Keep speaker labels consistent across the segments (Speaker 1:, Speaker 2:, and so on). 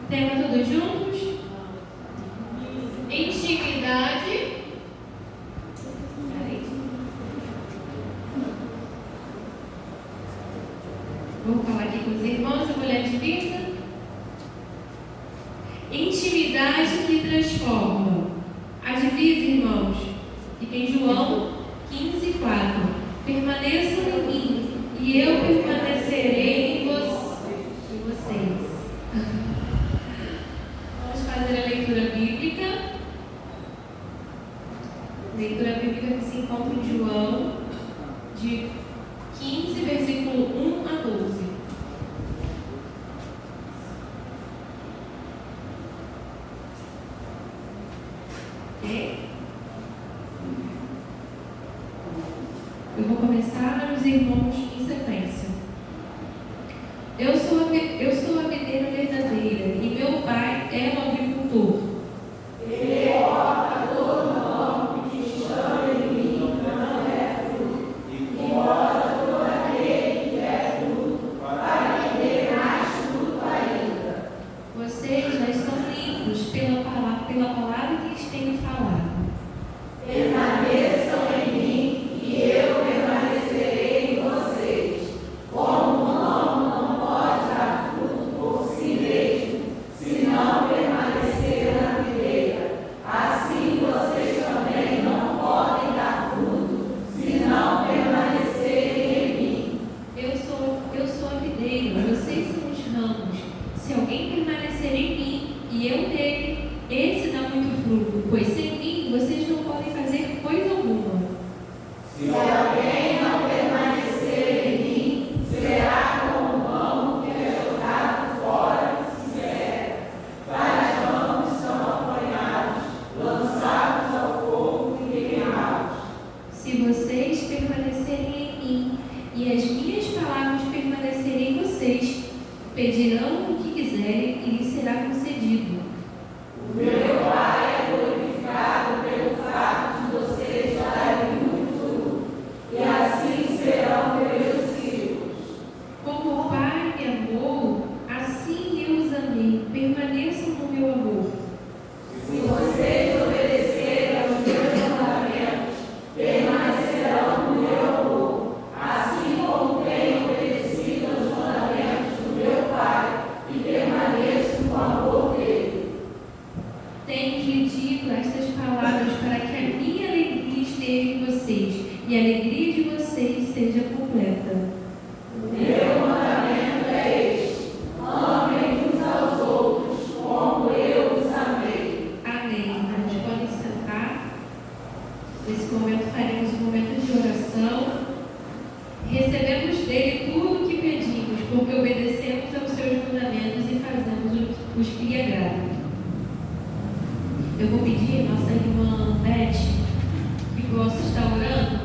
Speaker 1: Tema todos juntos? Intimidade. Vou falar aqui com os irmãos, a mulher divisa. Intimidade que transforma. A divisa, irmãos, fica em João 15:4. Permaneçam em mim e eu permanecerei em vocês. Vamos fazer a leitura bíblica. Leitura bíblica que se encontra em João, de 15, versículo 1 a 12. Ok? Eu vou começar os irmãos em sequência. Eu sou a videira verdadeira e meu pai é o agricultor.
Speaker 2: Ele é o agricultor ramo que está em mim não é fruto, e bota todo aquele que é fruto, para que dê mais fruto ainda.
Speaker 1: Vocês já estão limpos pela palavra que lhes tenho falado.
Speaker 2: Permaneçam em mim e eu permanecerei em vocês. Como o ramo não pode dar fruto por si mesmo, se não permanecer na videira, assim vocês também não podem dar fruto, se não permanecerem em mim.
Speaker 1: Eu sou a videira, vocês são os ramos. Se alguém permanecer em mim e eu nele, esse dá muito fruto, pois sem mim vocês não podem fazer coisa alguma.
Speaker 2: Se alguém não permanecer em mim, será como um ramo que é jogado fora e se seca. Tais ramos são apanhados, lançados ao fogo e queimados.
Speaker 1: Se vocês permanecerem em mim e as minhas palavras permanecerem em vocês, pedirão o que quiserem e lhes será concedido.
Speaker 2: O meu Pai é glorificado pelo fato de vocês darem muito fruto, e assim serão meus discípulos.
Speaker 1: Como o Pai me amou, assim eu os amei. Permaneçam no meu amor.
Speaker 2: Se vocês obedecerem aos meus mandamentos, permanecerão no meu amor, assim como tenho obedecido aos mandamentos do meu Pai, e permaneço no amor dele.
Speaker 1: Tenho-lhe dito estas palavras para que a minha alegria esteja em vocês e a alegria de vocês seja completa.
Speaker 2: O meu mandamento é este: amem uns aos outros, como eu os amei.
Speaker 1: Amém. A gente pode sentar. Nesse momento faremos um momento de oração. Recebemos dele tudo o que pedimos, porque obedecemos aos seus mandamentos e fazemos os que lhe agradam. Eu vou pedir a nossa irmã Beth, que gosta de estar orando,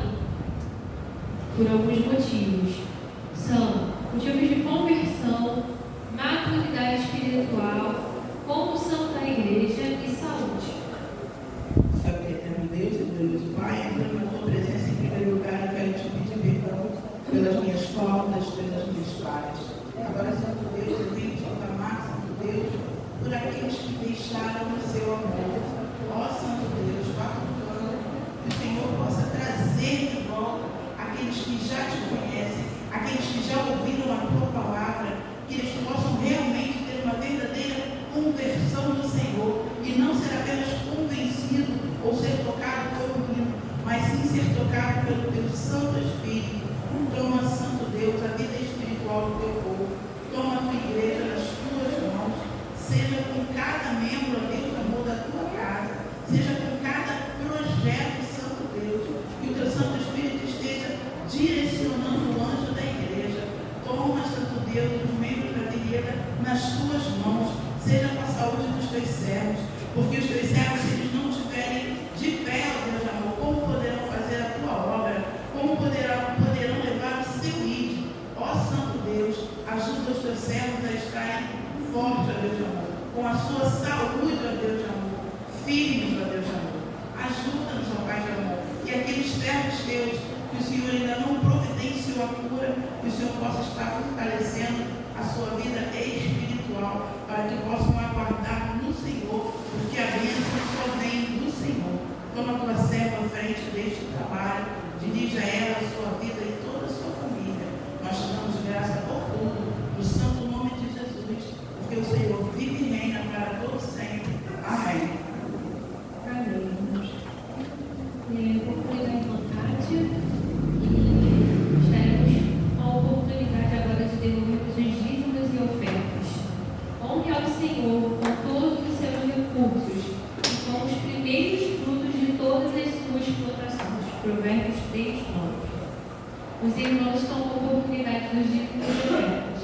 Speaker 1: por alguns motivos. São motivos de conversão, maturidade espiritual, condução da igreja e saúde.
Speaker 3: Sabe, eterno Deus e Deus Pai, entrando na tua presença em primeiro lugar, eu quero te pedir perdão pelas minhas faltas, pelas minhas falhas. Agora, Santo Deus, eu venho te clamar, Santo Deus, por aqueles que deixaram o seu amor. Ó Santo Deus, vá tocando, que o Senhor possa trazer de volta aqueles que já te conhecem, aqueles que já ouviram a tua palavra, que eles possam realmente ter uma verdadeira conversão do Senhor e não ser apenas convencido ou ser tocado por mim, mas sim ser tocado pelo teu Santo Espírito. Toma, Santo Deus, a vida espiritual do teu povo. Toma a tua igreja nas tuas mãos. Seja com cada membro, ó Deus, amor, da tua casa. Seja com cada projeto, Santo Deus. Que o teu Santo Espírito esteja direcionando o anjo da igreja. Toma, Santo Deus, os membros da igreja nas tuas mãos. Seja com a saúde dos teus servos. Porque os teus servos, se eles não estiverem de pé, ó Deus, amor, como poderão fazer a tua obra? Como poderão levar o seu ídolo? Ó Santo Deus, ajuda os teus servos a estarem fortes, ó Deus de amor, com a sua saúde, ó Deus de amor, firmes, ó Deus de amor. Ajuda-nos, ó Pai de amor, que aqueles servos teus que o Senhor ainda não providenciou a cura, que o Senhor possa estar fortalecendo a sua vida espiritual, para que possam aguardar no Senhor, porque a bênção só vem do Senhor. Toma a tua serva à frente deste trabalho, dirija ela, a sua vida e toda a sua família. Nós te damos graça por tudo, no santo nome de Jesus, porque o Senhor vive e reina para todos sempre. Amém.
Speaker 1: Amém, irmãos. Vou pregar em vontade e estaremos com a oportunidade agora de devolvermos os dízimos e ofertas. Honre ao Senhor com todos os seus recursos e com os primeiros frutos de todas as suas plantações. Provérbios 3, 9. Os irmãos estão com a oportunidade dos dízimos e ofertas.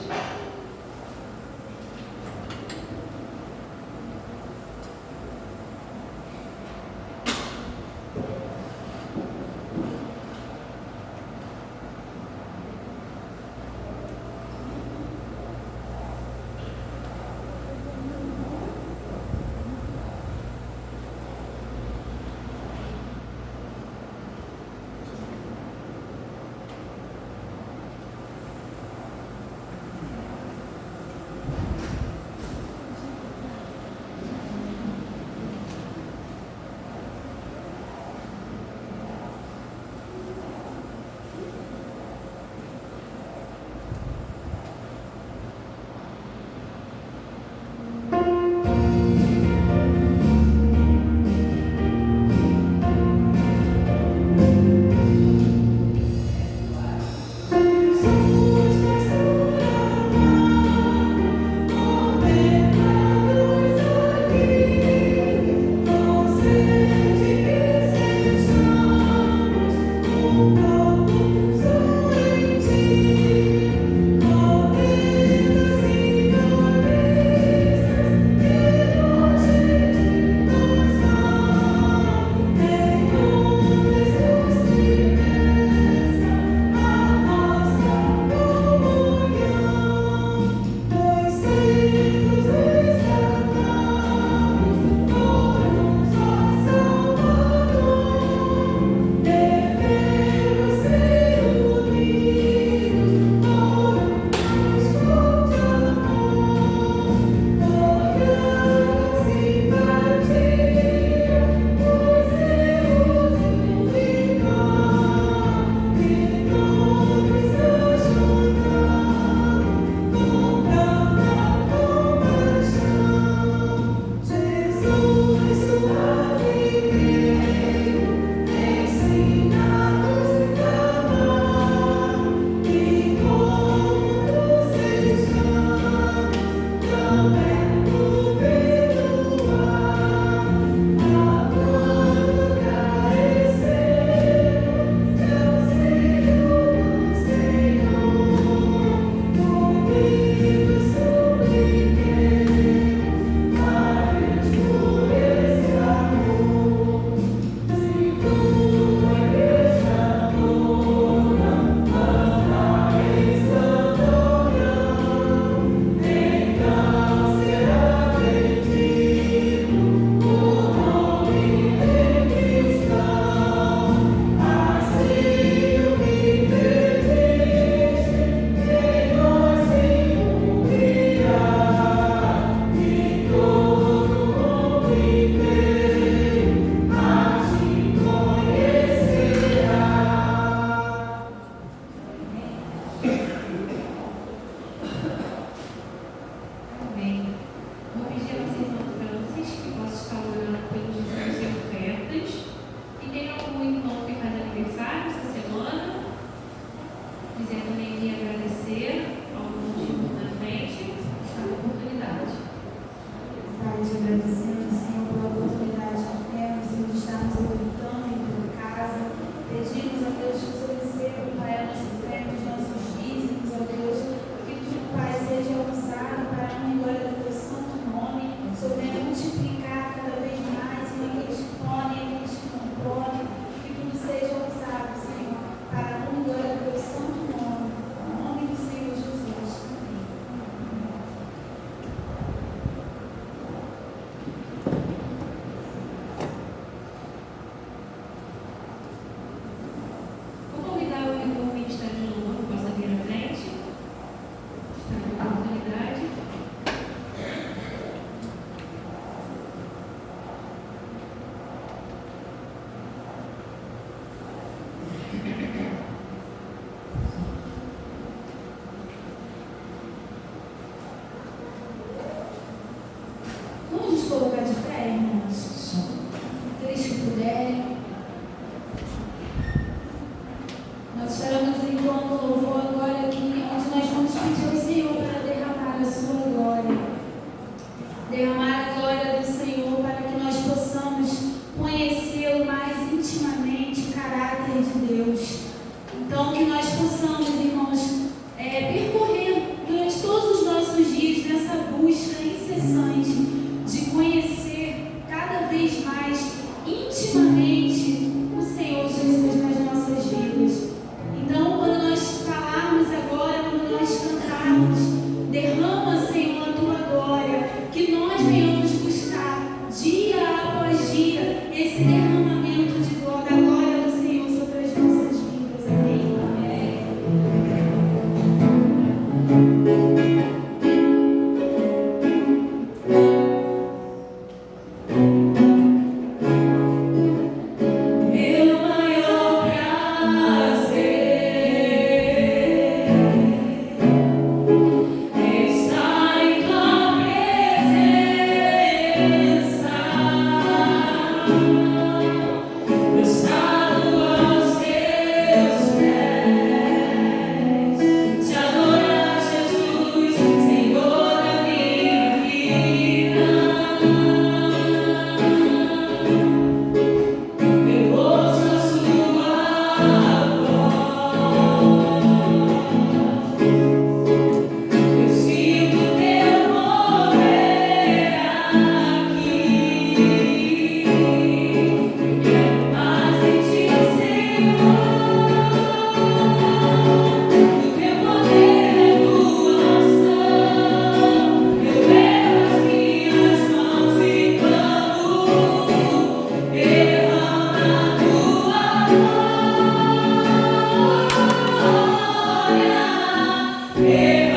Speaker 2: Meu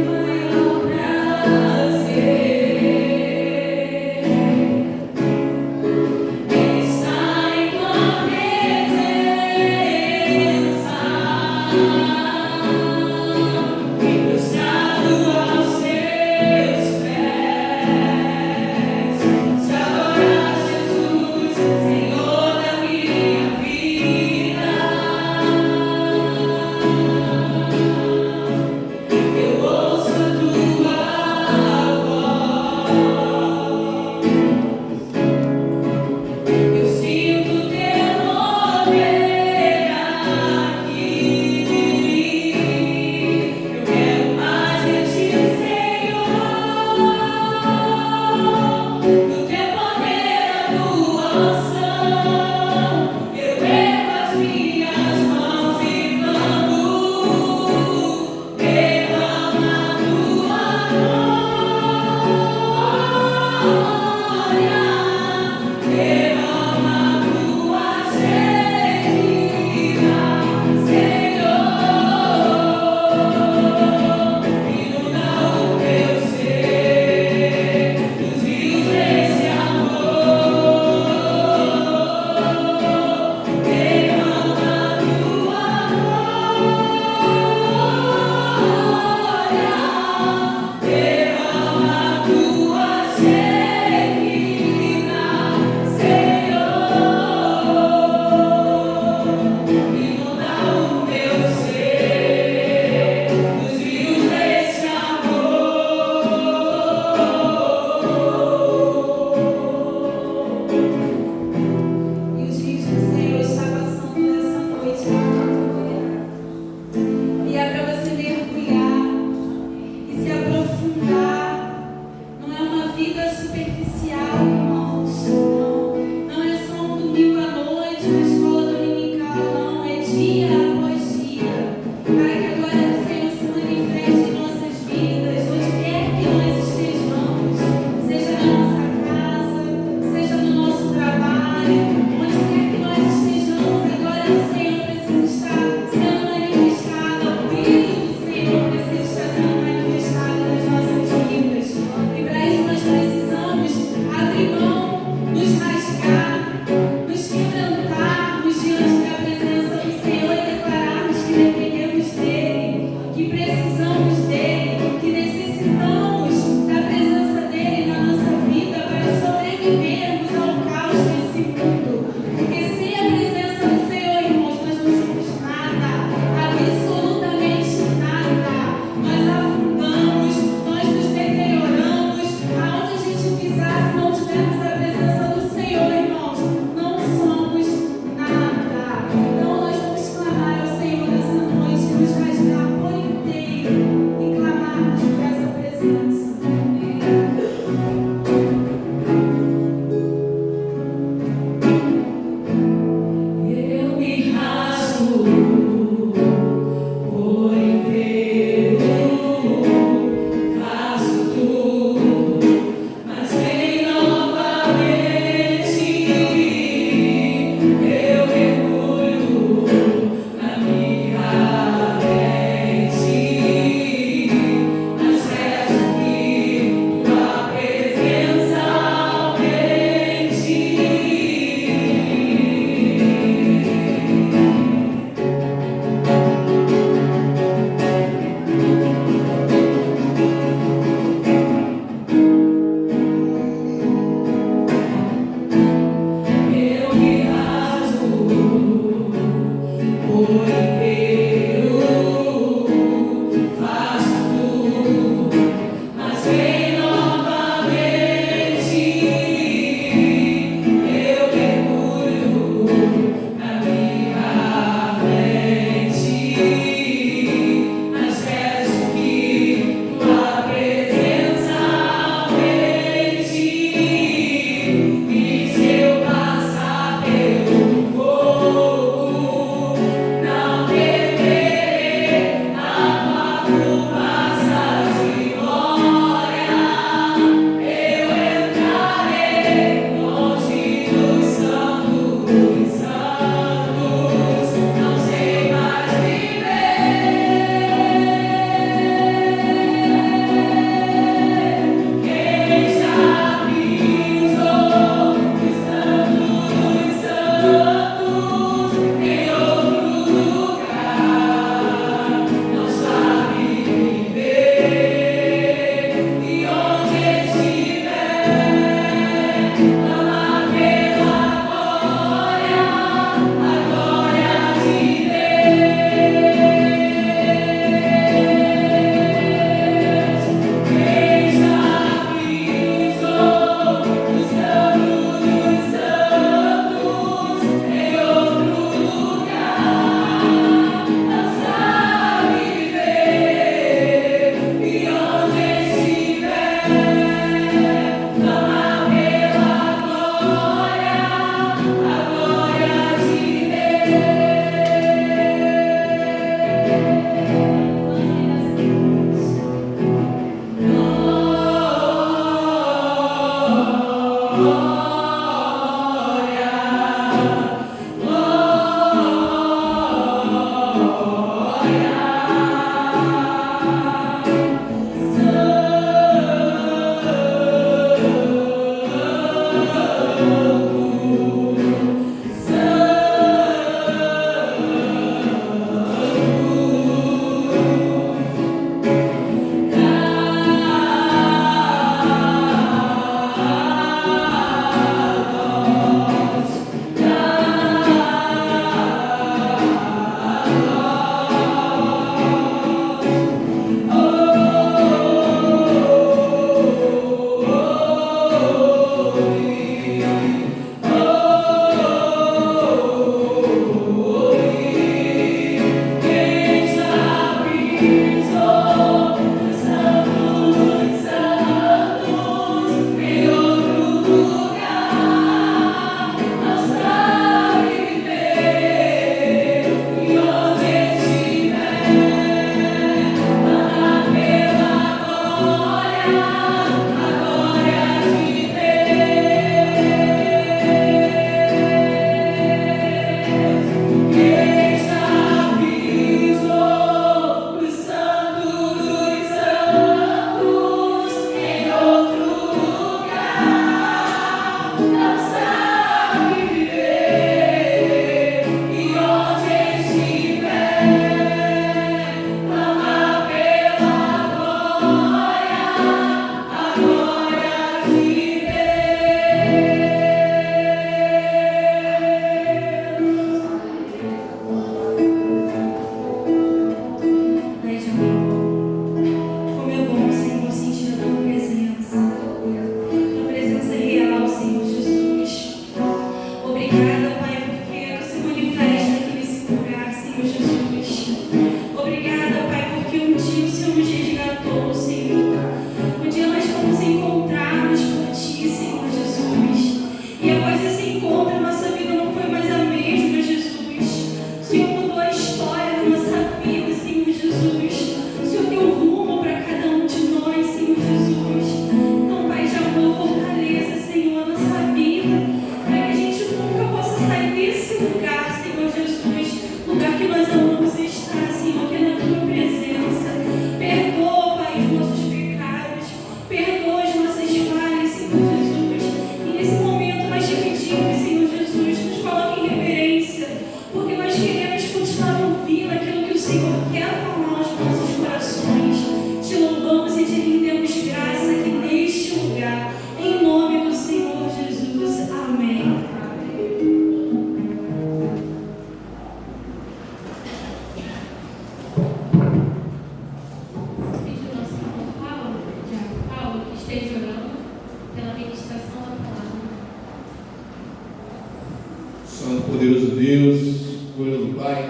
Speaker 2: maior prazer
Speaker 4: Poderoso Deus, glorioso Pai,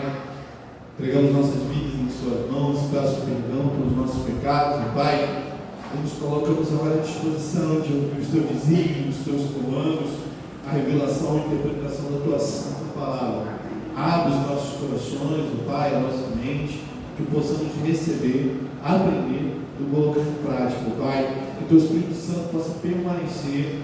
Speaker 4: entregamos nossas vidas em Suas mãos, peço perdão pelos nossos pecados, Pai, e nos colocamos agora à disposição de ouvir os Teus desígnios, os Teus comandos, a revelação e interpretação da Tua Santa Palavra. Abre os nossos corações, Pai, a nossa mente, que possamos receber, aprender e colocar em prática, Pai, que o Teu Espírito Santo possa permanecer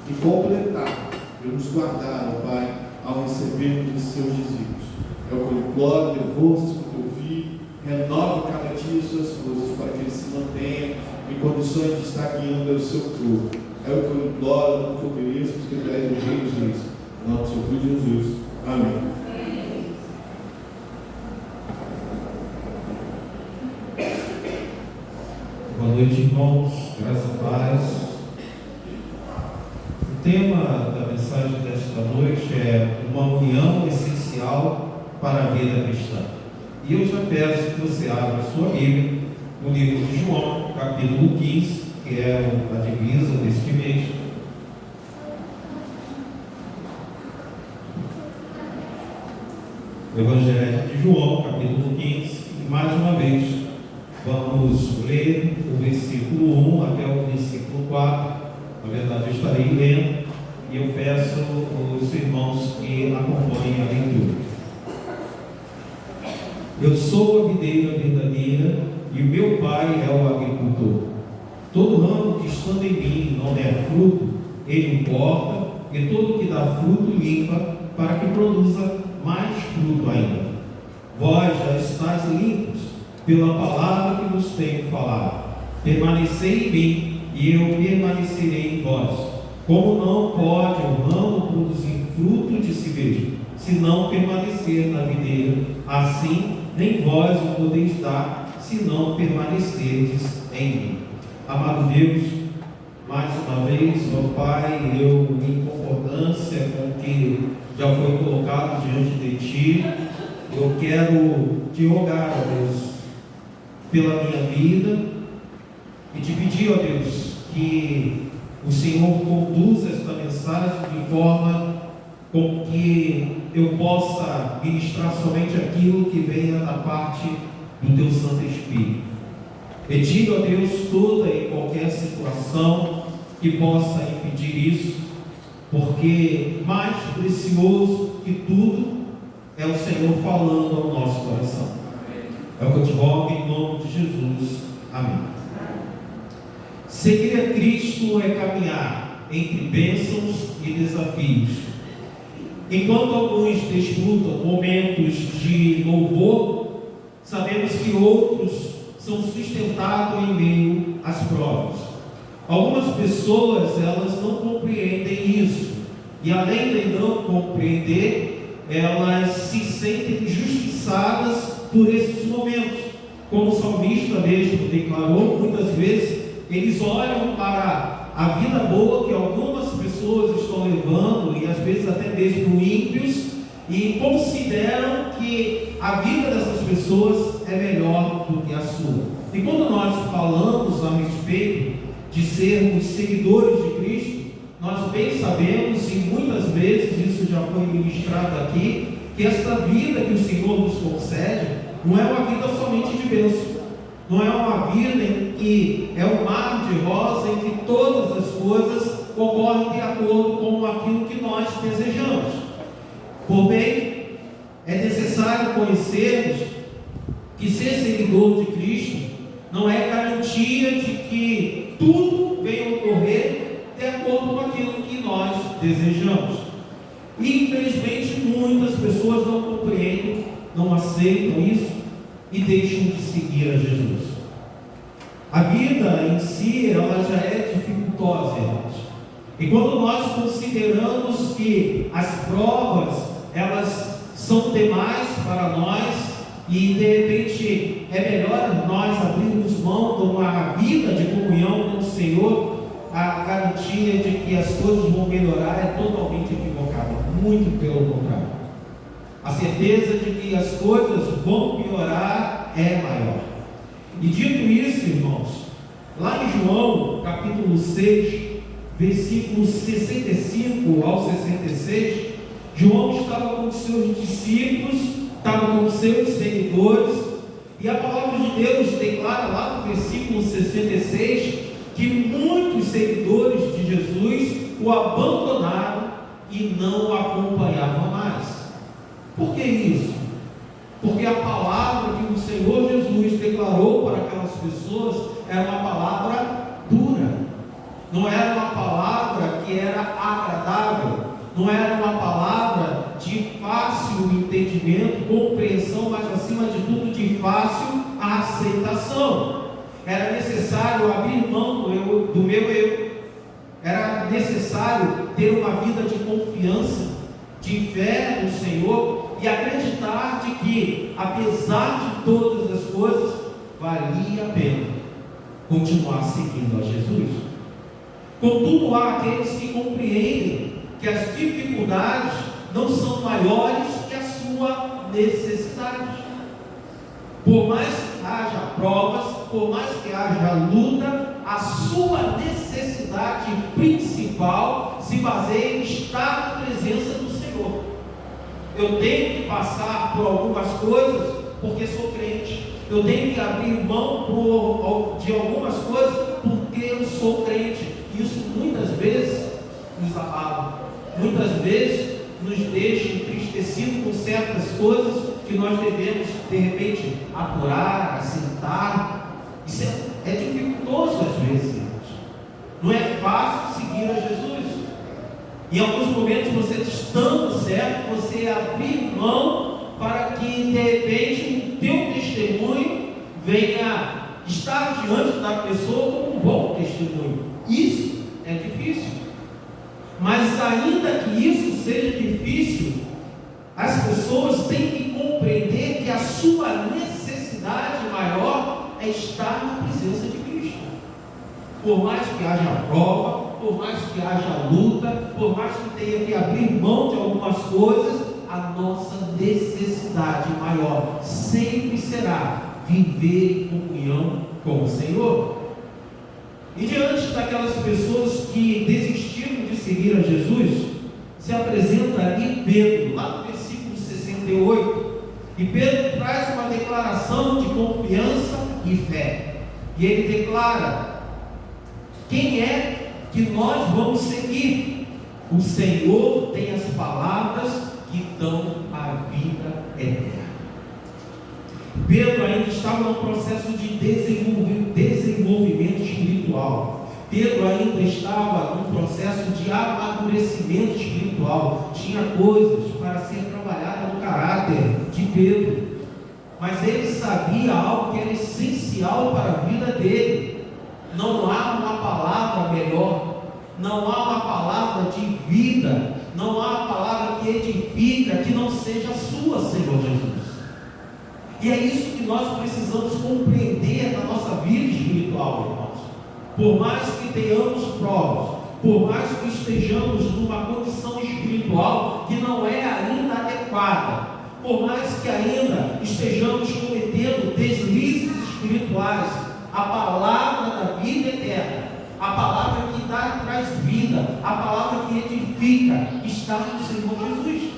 Speaker 4: e completar e nos guardar, Pai, ao recebermos os seus desígnios. É o que eu imploro, dê forças para o teu filho, renova cada dia as suas forças para que ele se mantenha em condições de estar guiando o seu povo. É o que eu imploro, não que eu mereço, porque tu és o Rei dos Reis. Em nome do seu Filho Jesus. Amém.
Speaker 5: Boa noite, irmãos. Graças a Deus. O tema da mensagem desta noite é uma união essencial para a vida cristã. E eu já peço que você abra a sua Bíblia no livro de João, capítulo 15, que é a divisa deste mês. O Evangelho de João, capítulo 15, e mais uma vez vamos ler o versículo 1 até o versículo 4. Na verdade, eu estarei lendo e eu peço aos irmãos que acompanhem a leitura. Eu sou a videira verdadeira e o meu Pai é o agricultor. Todo ramo que estando em mim não der fruto, ele corta, e todo que dá fruto limpa, para que produza mais fruto ainda. Vós já estáis limpos pela palavra que vos tenho falado. Permanecei em mim, e eu permanecerei em vós. Como não pode o ramo produzir fruto de si mesmo, se não permanecer na videira, assim nem vós o podeis dar, se não permanecerdes em mim. Amado Deus, mais uma vez, ó Pai, eu em concordância com o que já foi colocado diante de Ti, eu quero te rogar, ó Deus, pela minha vida, e te pedir, ó Deus, que o Senhor conduza esta mensagem de forma com que eu possa ministrar somente aquilo que venha da parte do Teu Santo Espírito. Retire, ó Deus, toda e qualquer situação que possa impedir isso, porque mais precioso que tudo é o Senhor falando ao nosso coração. É o que eu te rogo em nome de Jesus. Amém. Seguir a Cristo é caminhar entre bênçãos e desafios. Enquanto alguns desfrutam momentos de louvor, sabemos que outros são sustentados em meio às provas. Algumas pessoas, elas não compreendem isso, e além de não compreender, elas se sentem injustiçadas por esses momentos. Como o salmista mesmo declarou, muitas vezes eles olham para a vida boa que algumas pessoas estão levando, e às vezes até mesmo ímpios, e consideram que a vida dessas pessoas é melhor do que a sua. E quando nós falamos a respeito de sermos seguidores de Cristo, nós bem sabemos, e muitas vezes isso já foi ministrado aqui, que esta vida que o Senhor nos concede não é uma vida somente de bênção, não é uma vida em que é um mar de rosa, em que todas as coisas ocorrem de acordo com aquilo que nós desejamos. Porém, é necessário conhecermos que ser seguidor de Cristo não é garantia de que tudo venha ocorrer de acordo com aquilo que nós desejamos. E infelizmente muitas pessoas não compreendem, não aceitam isso e deixam de seguir a Jesus. A vida em si, ela já é dificultosa, irmãos. E quando nós consideramos que as provas, elas são demais para nós, e de repente é melhor nós abrirmos mão de uma vida de comunhão com o Senhor, a garantia de que as coisas vão melhorar é totalmente equivocada, muito pelo contrário. A certeza de que as coisas vão piorar é maior. E dito isso, irmãos, lá em João, capítulo 6, versículos 65 ao 66, João estava com os seus discípulos, estava com os seus seguidores, e a palavra de Deus declara lá no versículo 66 que muitos seguidores de Jesus o abandonaram e não o acompanhavam mais. Por que isso? Porque a palavra que o Senhor Jesus declarou para aquelas pessoas era uma palavra dura, não era uma palavra que era agradável, não era uma palavra de fácil entendimento, compreensão, mas acima de tudo de fácil aceitação. Era necessário abrir mão do meu eu, era necessário ter uma vida de confiança, de fé no Senhor, e acreditar de que, apesar de todas as coisas, valia a pena continuar seguindo a Jesus. Contudo, há aqueles que compreendem que as dificuldades não são maiores que a sua necessidade. Por mais que haja provas, por mais que haja luta, a sua necessidade principal se baseia em estar na presença do Senhor. Eu tenho que passar por algumas coisas porque sou crente. Eu tenho que abrir mão de algumas coisas porque eu sou crente. Isso muitas vezes nos abala, muitas vezes nos deixa entristecidos com certas coisas que nós devemos, de repente, apurar, assentar. Isso é dificultoso às vezes, irmãos. Não é fácil seguir a Jesus. Em alguns momentos você estando certo, você abrir mão para que de repente o teu testemunho venha estar diante da pessoa como um bom testemunho. Isso é difícil. Mas ainda que isso seja difícil, as pessoas têm que compreender que a sua necessidade maior é estar na presença de Cristo. Por mais que haja prova, por mais que haja luta, por mais que tenha que abrir mão de algumas coisas, a nossa necessidade maior sempre será viver em comunhão com o Senhor. E diante daquelas pessoas que desistiram de seguir a Jesus, se apresenta ali Pedro, lá no versículo 68, e Pedro traz uma declaração de confiança e fé, e ele declara: quem é que nós vamos seguir? O Senhor tem as palavras que dão a vida eterna. Pedro ainda estava no processo de desenvolvimento espiritual. Pedro ainda estava num processo de amadurecimento espiritual. Tinha coisas para ser trabalhadas no caráter de Pedro, mas ele sabia algo que era essencial para a vida dele. Não há uma palavra melhor, não há uma palavra de vida, não há uma palavra que edifica que não seja a sua, Senhor Jesus. E é isso que nós precisamos compreender na nossa vida espiritual, irmãos. Por mais que tenhamos provas, por mais que estejamos numa condição espiritual que não é ainda adequada, por mais que ainda estejamos cometendo deslizes espirituais, a palavra da vida eterna, a palavra que traz vida, a palavra que edifica, está no Senhor Jesus.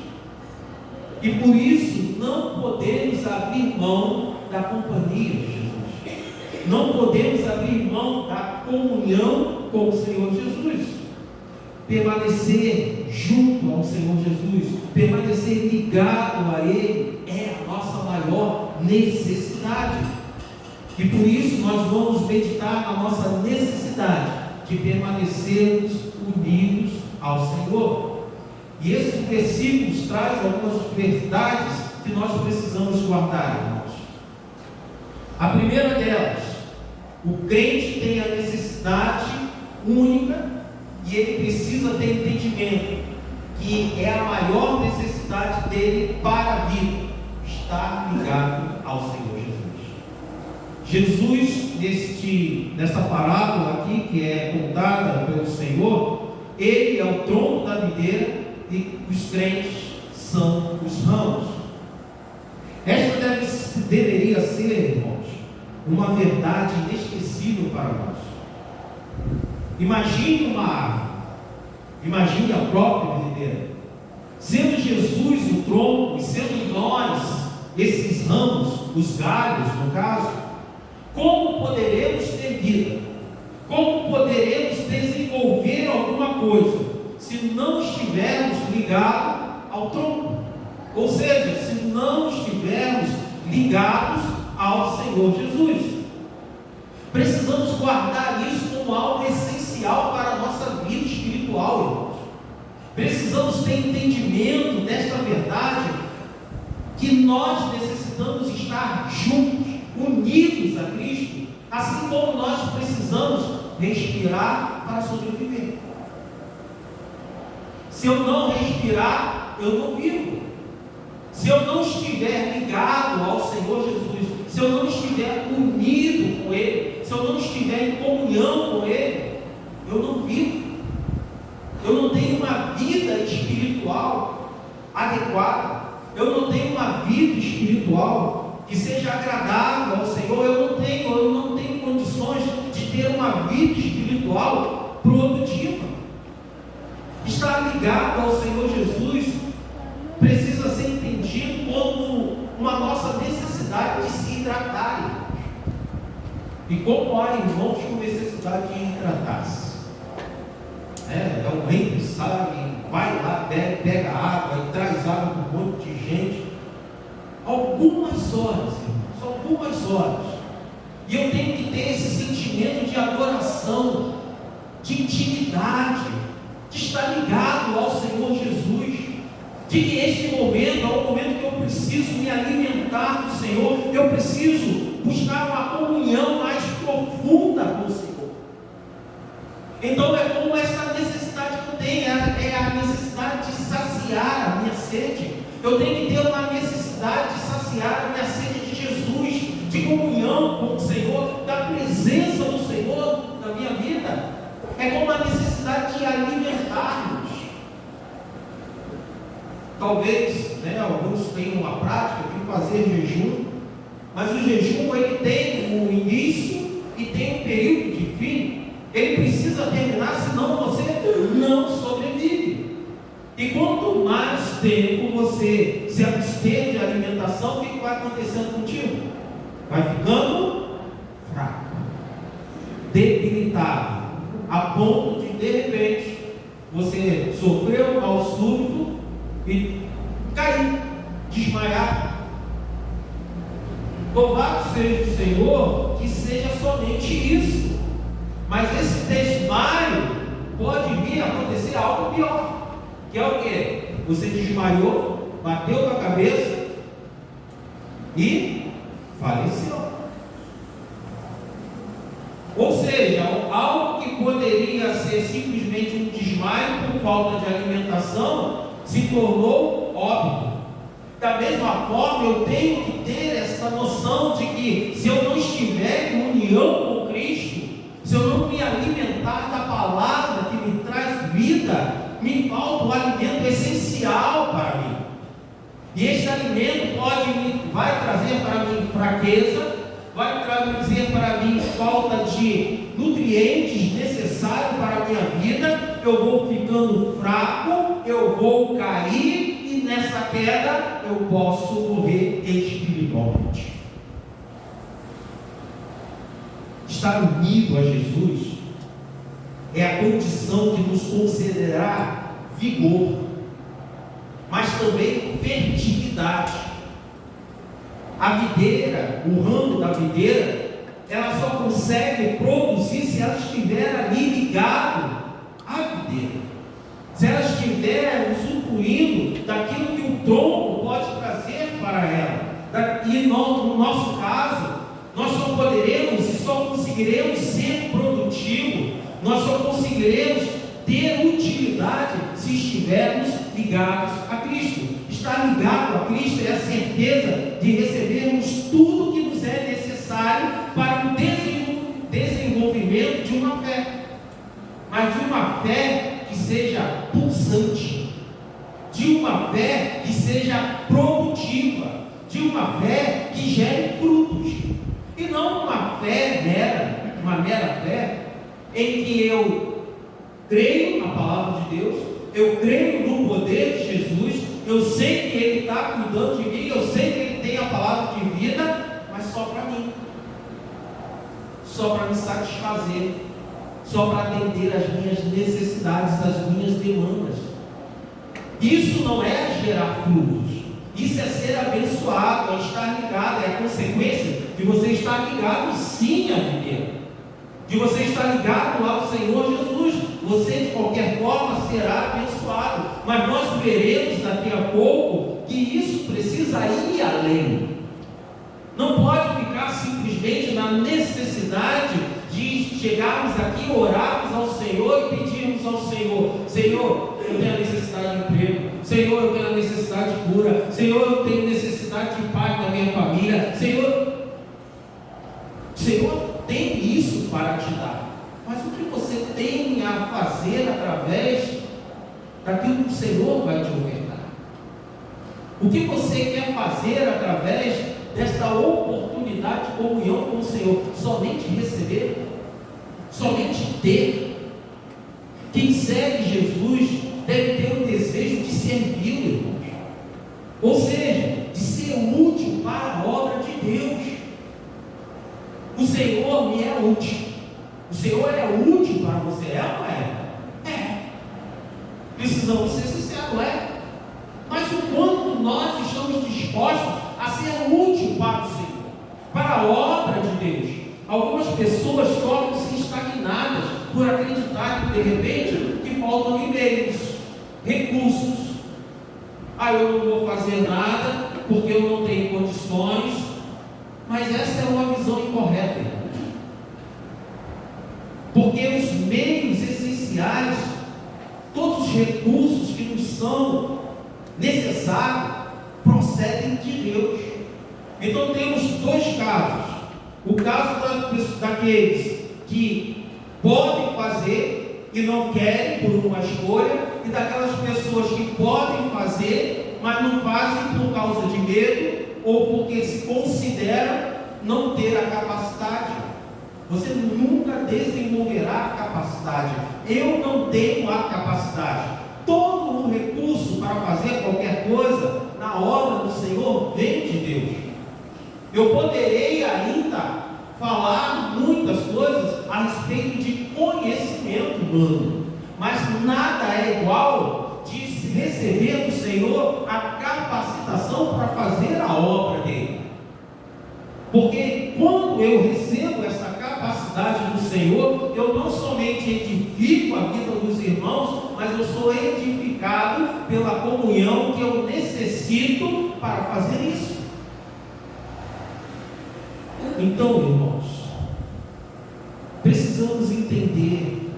Speaker 5: E por isso não podemos abrir mão da companhia de Jesus. Não podemos abrir mão da comunhão com o Senhor Jesus. Permanecer junto ao Senhor Jesus, permanecer ligado a Ele, é a nossa maior necessidade. E por isso nós vamos meditar na nossa necessidade de permanecermos unidos ao Senhor. E esses versículos trazem algumas verdades que nós precisamos guardar, irmãos. A primeira delas: o crente tem a necessidade única e ele precisa ter entendimento que é a maior necessidade dele para a vida, estar ligado ao Senhor Jesus. Jesus, nessa parábola aqui que é contada pelo Senhor, ele é o tronco da videira e os crentes são os ramos. Esta deveria ser, irmãos, uma verdade inesquecível para nós. Imagine uma árvore, imagine a própria videira, sendo Jesus o tronco e sendo nós esses ramos, os galhos no caso. Como poderemos ter vida? Como poderemos desenvolver alguma coisa se não estivermos ligados ao tronco? Ou seja, se não estivermos ligados ao Senhor Jesus. Precisamos guardar isso como algo essencial para a nossa vida espiritual, irmãos. Precisamos ter entendimento desta verdade, que nós necessitamos estar juntos, unidos a Cristo, assim como nós precisamos respirar para sobreviver. Se eu não respirar, eu não vivo. Se eu não estiver ligado ao Senhor Jesus, se eu não estiver unido com Ele, se eu não estiver em comunhão com Ele, eu não vivo. Eu não tenho uma vida espiritual adequada. Eu não tenho uma vida espiritual que seja agradável ao Senhor. Eu não tenho condições de ter uma vida espiritual produtiva. Estar ligado ao Senhor Jesus precisa ser entendido como uma nossa necessidade de se hidratar. E como há irmãos com necessidade de hidratar-se? É um rei que sabe, vai lá, pega água e traz água para um monte de gente. Algumas horas, irmãos, algumas horas. E eu tenho que ter esse sentimento de adoração, de intimidade, de estar ligado ao preciso me alimentar do Senhor, eu preciso buscar uma comunhão mais profunda com o Senhor. Então é como essa necessidade que eu tenho, é a necessidade de saciar a minha sede. Eu tenho que ter uma necessidade de saciar a minha sede de Jesus, de comunhão com o Senhor, da presença do Senhor na minha vida. É como a necessidade de alimentar-nos. Talvez, alguns tenham a prática de fazer jejum, mas o jejum ele tem um início e tem um período de fim. Ele precisa terminar, senão você não sobrevive. E quanto mais tempo você se abster de alimentação, o que vai acontecendo contigo? Vai ficando fraco, debilitado, a ponto de repente, você sofreu mal súbito e cair, desmaiar. Louvado seja o Senhor, que seja somente isso. Mas esse desmaio pode vir a acontecer algo pior, que é o quê? Você desmaiou, bateu com a cabeça e faleceu. Ou seja, algo que poderia ser simplesmente um desmaio por falta de alimentação se tornou óbito. Da mesma forma, eu tenho que ter essa noção de que se eu não estiver em união com Cristo, se eu não me alimentar da palavra que me traz vida, me falta o alimento essencial para mim. E esse alimento vai trazer para mim fraqueza, vai trazer para mim falta de nutrientes necessários para a minha vida. Eu vou ficando fraco, eu vou cair, e nessa queda eu posso morrer espiritualmente. Estar unido a Jesus é a condição de nos concederá vigor, mas também fertilidade. A videira, o ramo da videira, ela só consegue produzir se ela estiver ali ligado à videira, se ela estiver usufruindo daquilo que o tronco pode trazer para ela. E no nosso caso, nós só poderemos e só conseguiremos ser produtivos, nós só conseguiremos ter utilidade se estivermos ligados a Cristo. Estar ligado a Cristo é a certeza de recebermos tudo que nos é necessário para o desenvolvimento de uma fé, mas de uma fé que seja pulsante, de uma fé que seja produtiva, de uma fé que gere frutos, e não uma mera fé em que eu creio na palavra de Deus, eu creio no poder de Jesus, eu sei que Ele está cuidando de mim, eu sei que Ele tem a palavra de vida, mas só para mim, só para me satisfazer, só para atender às minhas necessidades, às minhas demandas. Isso não é gerar frutos, isso é ser abençoado, é estar ligado, é a consequência de você estar ligado sim à videira, de você estar ligado ao Senhor Jesus. Você de qualquer forma será abençoado, mas nós veremos daqui a pouco que isso precisa ir além. Não pode ficar simplesmente na necessidade de chegarmos aqui, orarmos ao Senhor e pedirmos ao Senhor: Senhor, eu tenho a necessidade de emprego, Senhor, eu tenho a necessidade de cura, Senhor, eu tenho necessidade de paz na minha família, Senhor tem isso para te dar, mas o que você tem a fazer através daquilo que o Senhor vai te ofertar? O que você quer fazer através desta oportunidade de comunhão com o Senhor? Somente receber? Somente ter? Quem segue Jesus deve ter o desejo de servir, irmãos, ou seja, de ser útil para a obra de Deus. O Senhor me é útil. O Senhor é útil para você, é ou não é? É. Precisamos ser sinceros, é. Mas o quanto nós estamos dispostos a ser útil para o Senhor, para a obra de Deus? Algumas pessoas tornam-se estagnadas por acreditar que de repente que faltam e-mails, recursos. Eu não vou fazer nada porque eu não tenho condições, mas essa é uma visão incorreta, irmãos. Porque os meios essenciais, todos os recursos que nos são necessários, procedem de Deus. Então temos dois casos: o caso daqueles que podem fazer e não querem por uma escolha, e daquelas pessoas que podem fazer, mas não fazem por causa de medo ou porque se consideram não ter a capacidade. Você nunca desenvolverá a capacidade. Eu não tenho a capacidade. Todo o recurso para fazer qualquer coisa na obra do Senhor vem de Deus. Eu poderei ainda falar muitas coisas a respeito de conhecimento humano, mas nada é igual de receber do Senhor a capacitação para fazer a obra dele. Porque quando eu recebo essa capacidade do Senhor, eu não somente edifico a vida dos irmãos, mas eu sou edificado pela comunhão que eu necessito para fazer isso. Então, irmãos, precisamos entender: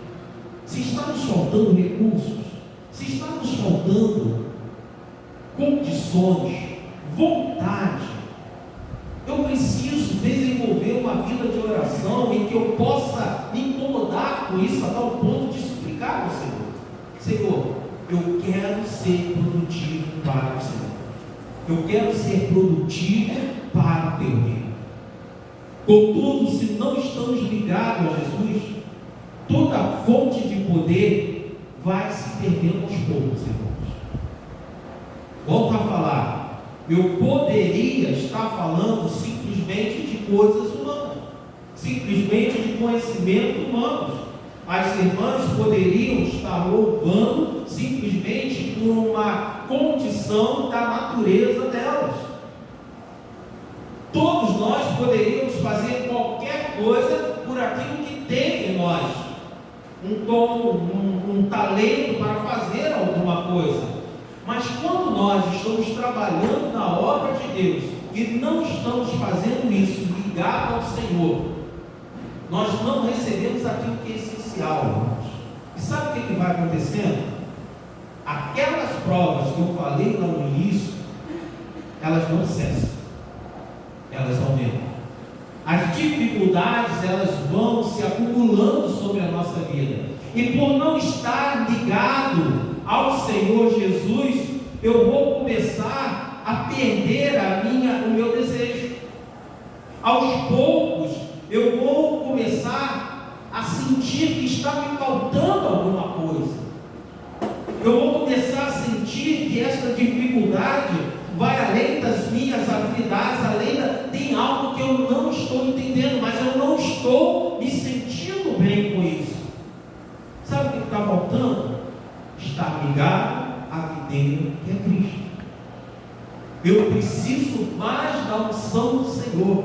Speaker 5: se está nos faltando recursos, se está nos faltando condições, vontade, eu preciso desenvolver uma vida de oração em que eu possa me incomodar com isso a tal ponto de suplicar ao Senhor: Senhor, eu quero ser produtivo para o Senhor, eu quero ser produtivo para o teu reino. Contudo, se não estamos ligados a Jesus, toda fonte de poder vai se perdendo aos poucos, irmãos. Volto a falar: eu poderia estar falando simplesmente de coisas humanas, simplesmente de conhecimento humano. As irmãs poderiam estar louvando simplesmente por uma condição da natureza delas. Todos nós poderíamos fazer qualquer coisa por aquilo que tem em nós, um dom, um talento para fazer alguma coisa. Mas quando nós estamos trabalhando na obra de Deus e não estamos fazendo isso ligado ao Senhor, nós não recebemos aquilo que é essencial, irmãos. E sabe o que vai acontecendo? Aquelas provas que eu falei lá no início, elas não cessam, elas aumentam. As dificuldades, elas vão se acumulando sobre a nossa vida. E por não estar ligado ao Senhor Jesus, eu vou começar a perder o meu desejo. Aos poucos, eu vou começar a sentir que está me faltando alguma coisa. Eu vou começar a sentir que essa dificuldade vai além das minhas habilidades, tem algo que eu não estou entendendo, mas eu não estou me sentindo bem com isso. Sabe o que está faltando? Estar ligado à videira que é Cristo. Eu preciso mais da unção do Senhor,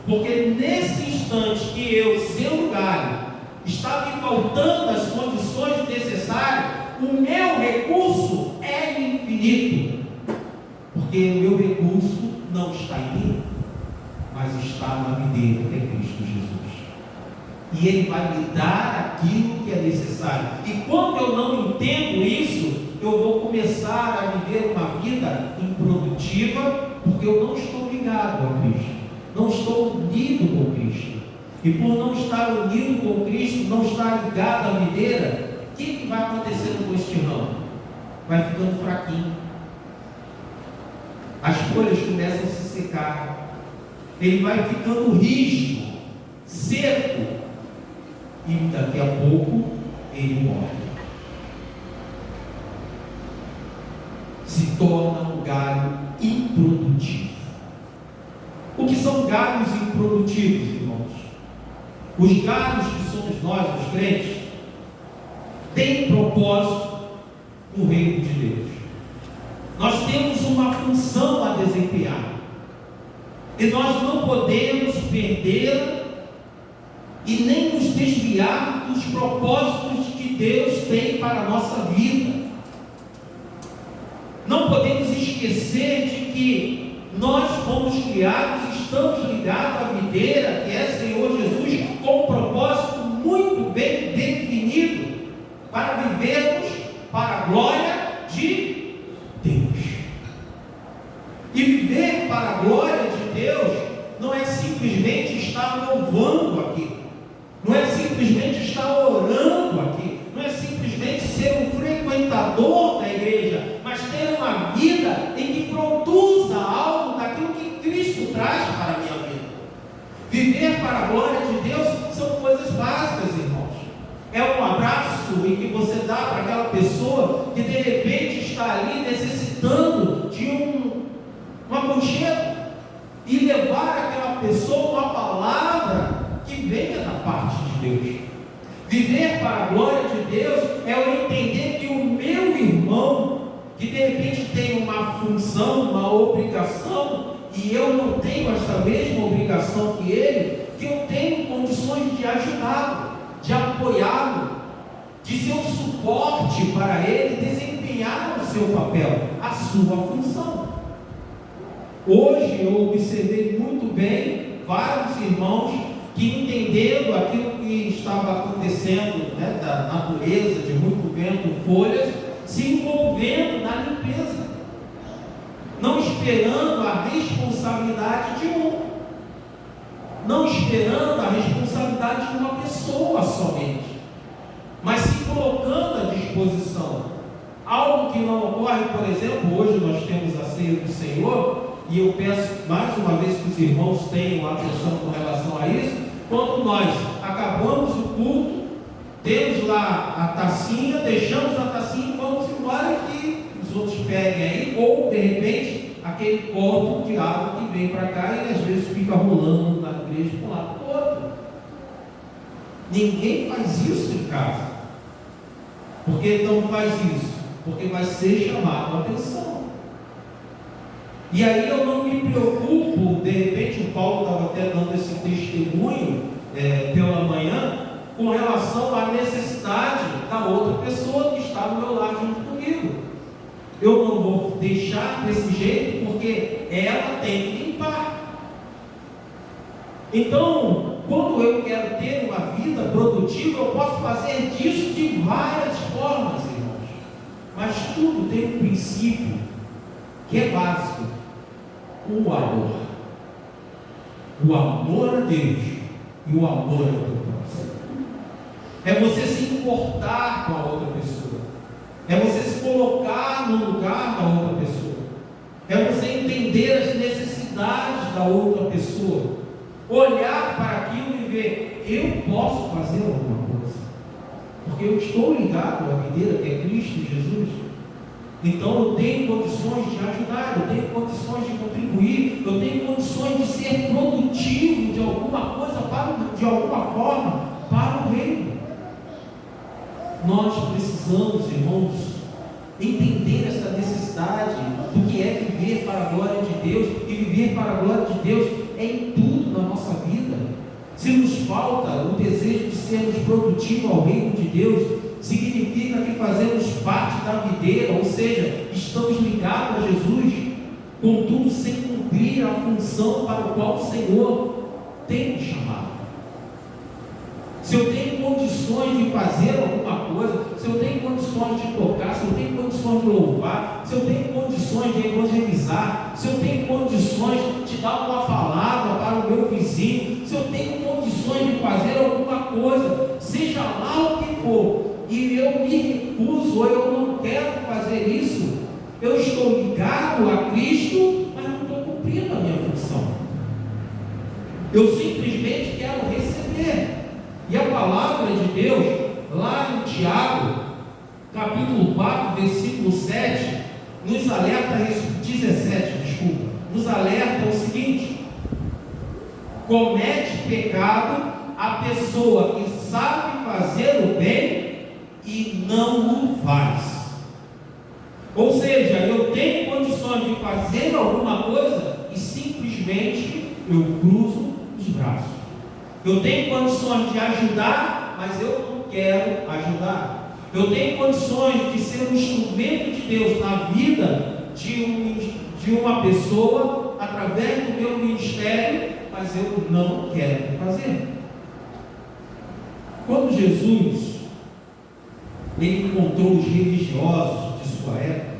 Speaker 5: porque nesse instante que eu, seu lugar, está me faltando as condições necessárias, o meu recurso é infinito, porque o meu recurso não está em mim, mas está na videira que é Cristo Jesus. E Ele vai me dar aquilo que é necessário. E quando eu não entendo isso, eu vou começar a viver uma vida improdutiva, porque eu não estou ligado a Cristo, não estou unido com Cristo. E por não estar unido com Cristo, não estar ligado à videira, o que vai acontecendo com este ramo? Vai ficando fraquinho. As folhas começam a se secar. Ele vai ficando rígido, seco. E daqui a pouco ele morre. Se torna um galho improdutivo. O que são galhos improdutivos, irmãos? Os galhos que somos nós, os crentes, têm propósito no reino de Deus. Nós temos uma função a desempenhar. E nós não podemos perdê-la e nem nos desviar dos propósitos que Deus tem para a nossa vida. Não podemos esquecer de que Nós fomos criados, estamos ligados à videira, que é Senhor Jesus, com um propósito muito bem definido, para vivermos para a glória de Deus. E viver para a glória de Deus não é simplesmente estar louvando aqui, não é simplesmente estar orando aqui, não é simplesmente ser um frequentador da igreja, mas ter uma vida em que produza algo daquilo que Cristo traz para a minha vida. Viver para a glória de Deus são coisas básicas, irmãos. É um abraço em que você dá para aquela pessoa que de repente está ali necessitando de um aconchego, e levar àquela pessoa uma palavra que venha da parte de Deus. Viver para a glória de Deus é eu entender que o meu irmão, que de repente tem uma função, uma obrigação, e eu não tenho essa mesma obrigação que ele, que eu tenho condições de ajudá-lo, de apoiá-lo, de ser um suporte para ele desempenhar o seu papel, a sua função. Hoje eu observei muito bem vários irmãos que, entendendo aquilo que estava acontecendo, da natureza, de muito vento, folhas, se envolvendo na limpeza, não esperando a responsabilidade de um, não esperando a responsabilidade de uma pessoa somente, mas se colocando à disposição. Algo que não ocorre, por exemplo, hoje nós temos a ceia do Senhor, e eu peço mais uma vez que os irmãos tenham atenção com relação a isso. Quando nós acabamos o culto, temos lá a tacinha, deixamos a tacinha e vamos embora, que os outros peguem aí, ou de repente aquele copo de água que vem para cá e às vezes fica rolando na igreja de um lado para o outro. Ninguém faz isso em casa. Por que não faz isso? Porque vai ser chamado a atenção. E aí eu não me preocupo, de repente o Paulo estava até dando esse testemunho pela manhã, com relação à necessidade da outra pessoa que está no meu lado junto comigo. Eu não vou deixar desse jeito, porque ela tem que limpar. Então, quando eu quero ter uma vida produtiva, eu posso fazer disso de várias formas, irmãos. Mas tudo tem um princípio que é básico: o amor. O amor a Deus e o amor ao teu próximo. É você se importar com a outra pessoa. É você se colocar no lugar da outra pessoa. É você entender as necessidades da outra pessoa. Olhar para aquilo e ver: eu posso fazer alguma coisa, porque eu estou ligado à videira que é Cristo Jesus. Então eu tenho condições de ajudar, eu tenho condições de contribuir, eu tenho condições de ser produtivo de alguma coisa, de alguma forma, para o reino. Nós precisamos, irmãos, entender essa necessidade do que é viver para a glória de Deus. E viver para a glória de Deus é em tudo na nossa vida. Se nos falta o desejo de sermos produtivos ao reino de Deus, significa que fazemos parte da videira, ou seja, estamos ligados a Jesus, contudo sem cumprir a função para a qual o Senhor tem nos chamado. Se eu tenho condições de fazer alguma coisa, se eu tenho condições de tocar, se eu tenho condições de louvar, se eu tenho condições de evangelizar, se eu tenho condições de dar uma palavra para o meu vizinho, se eu tenho condições de fazer alguma coisa, seja lá o que for, e eu me recuso, ou eu não quero fazer isso, eu estou ligado a Cristo, mas não estou cumprindo a minha função. Eu simplesmente quero receber. E a palavra de Deus, lá em Tiago, capítulo 4, versículo 7, nos alerta, 17, desculpa, nos alerta o seguinte: comete pecado a pessoa que sabe fazer o bem e não o faz. Ou seja, eu tenho condições de fazer alguma coisa e simplesmente eu cruzo os braços. Eu tenho condições de ajudar, mas eu não quero ajudar. Eu tenho condições de ser um instrumento de Deus na vida de uma pessoa, através do meu ministério, mas eu não quero fazer. Quando Jesus ele encontrou os religiosos de sua época,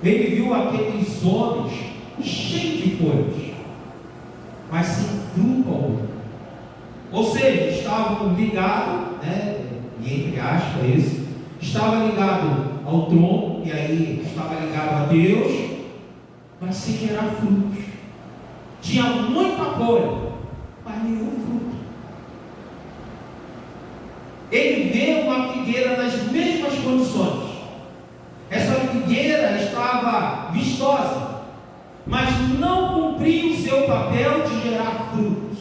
Speaker 5: ele viu aqueles homens cheios de folhas, mas sem fruto algum. Ou seja, estavam ligados, e entre aspas isso, estava ligado ao trono, e aí estava ligado a Deus, mas sem gerar frutos. Tinha muita folha, mas nenhum fruto. Ele vê uma figueira nas mesmas condições. Essa figueira estava vistosa, mas não cumpria o seu papel de gerar frutos.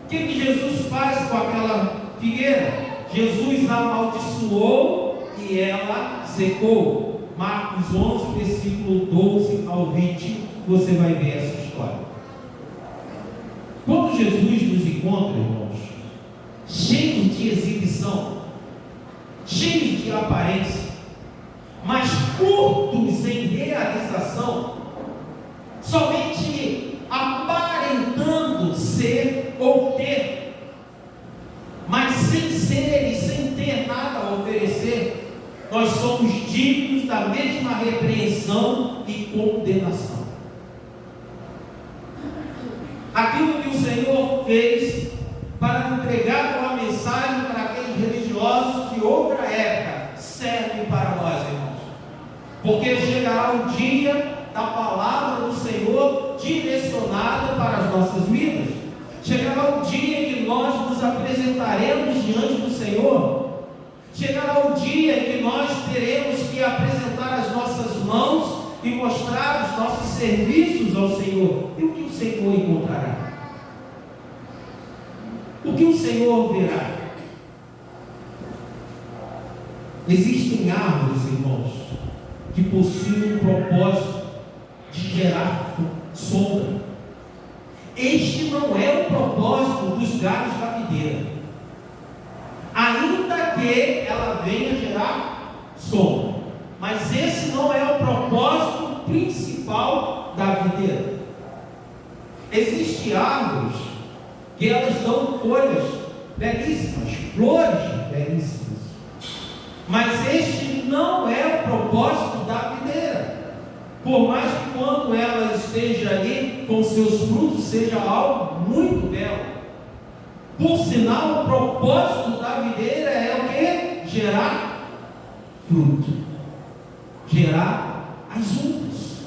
Speaker 5: O que Jesus faz com aquela figueira? Jesus a amaldiçoou e ela secou. Marcos 11, versículo 12 ao 20, você vai ver essa história. Quando Jesus nos encontra, irmãos, cheios de exibição, cheios de aparência, mas curtos em realização, somente aparentando ser ou ter, mas sem ser e sem ter nada a oferecer, nós somos dignos da mesma repreensão e condenação. Aquilo que o Senhor fez para entregar uma mensagem para aqueles religiosos de outra época serve para nós, irmãos, porque chegará o dia da palavra do Senhor direcionada para as nossas vidas. Chegará o dia que nós nos apresentaremos diante do Senhor. Chegará o dia que nós teremos que apresentar as nossas mãos e mostrar os nossos serviços ao Senhor. E o que o Senhor encontrará? O que o Senhor verá? Existem árvores, irmãos, que possuem um propósito de gerar sombra. Este não é o propósito dos galhos da videira, ainda que ela venha gerar sombra, mas esse não é o propósito principal da videira. Existem árvores que elas dão folhas belíssimas, flores belíssimas, mas este não é o propósito da videira. Por mais que quando ela esteja ali com seus frutos seja algo muito belo. Por sinal, o propósito da videira é o que? Gerar fruto, gerar as uvas.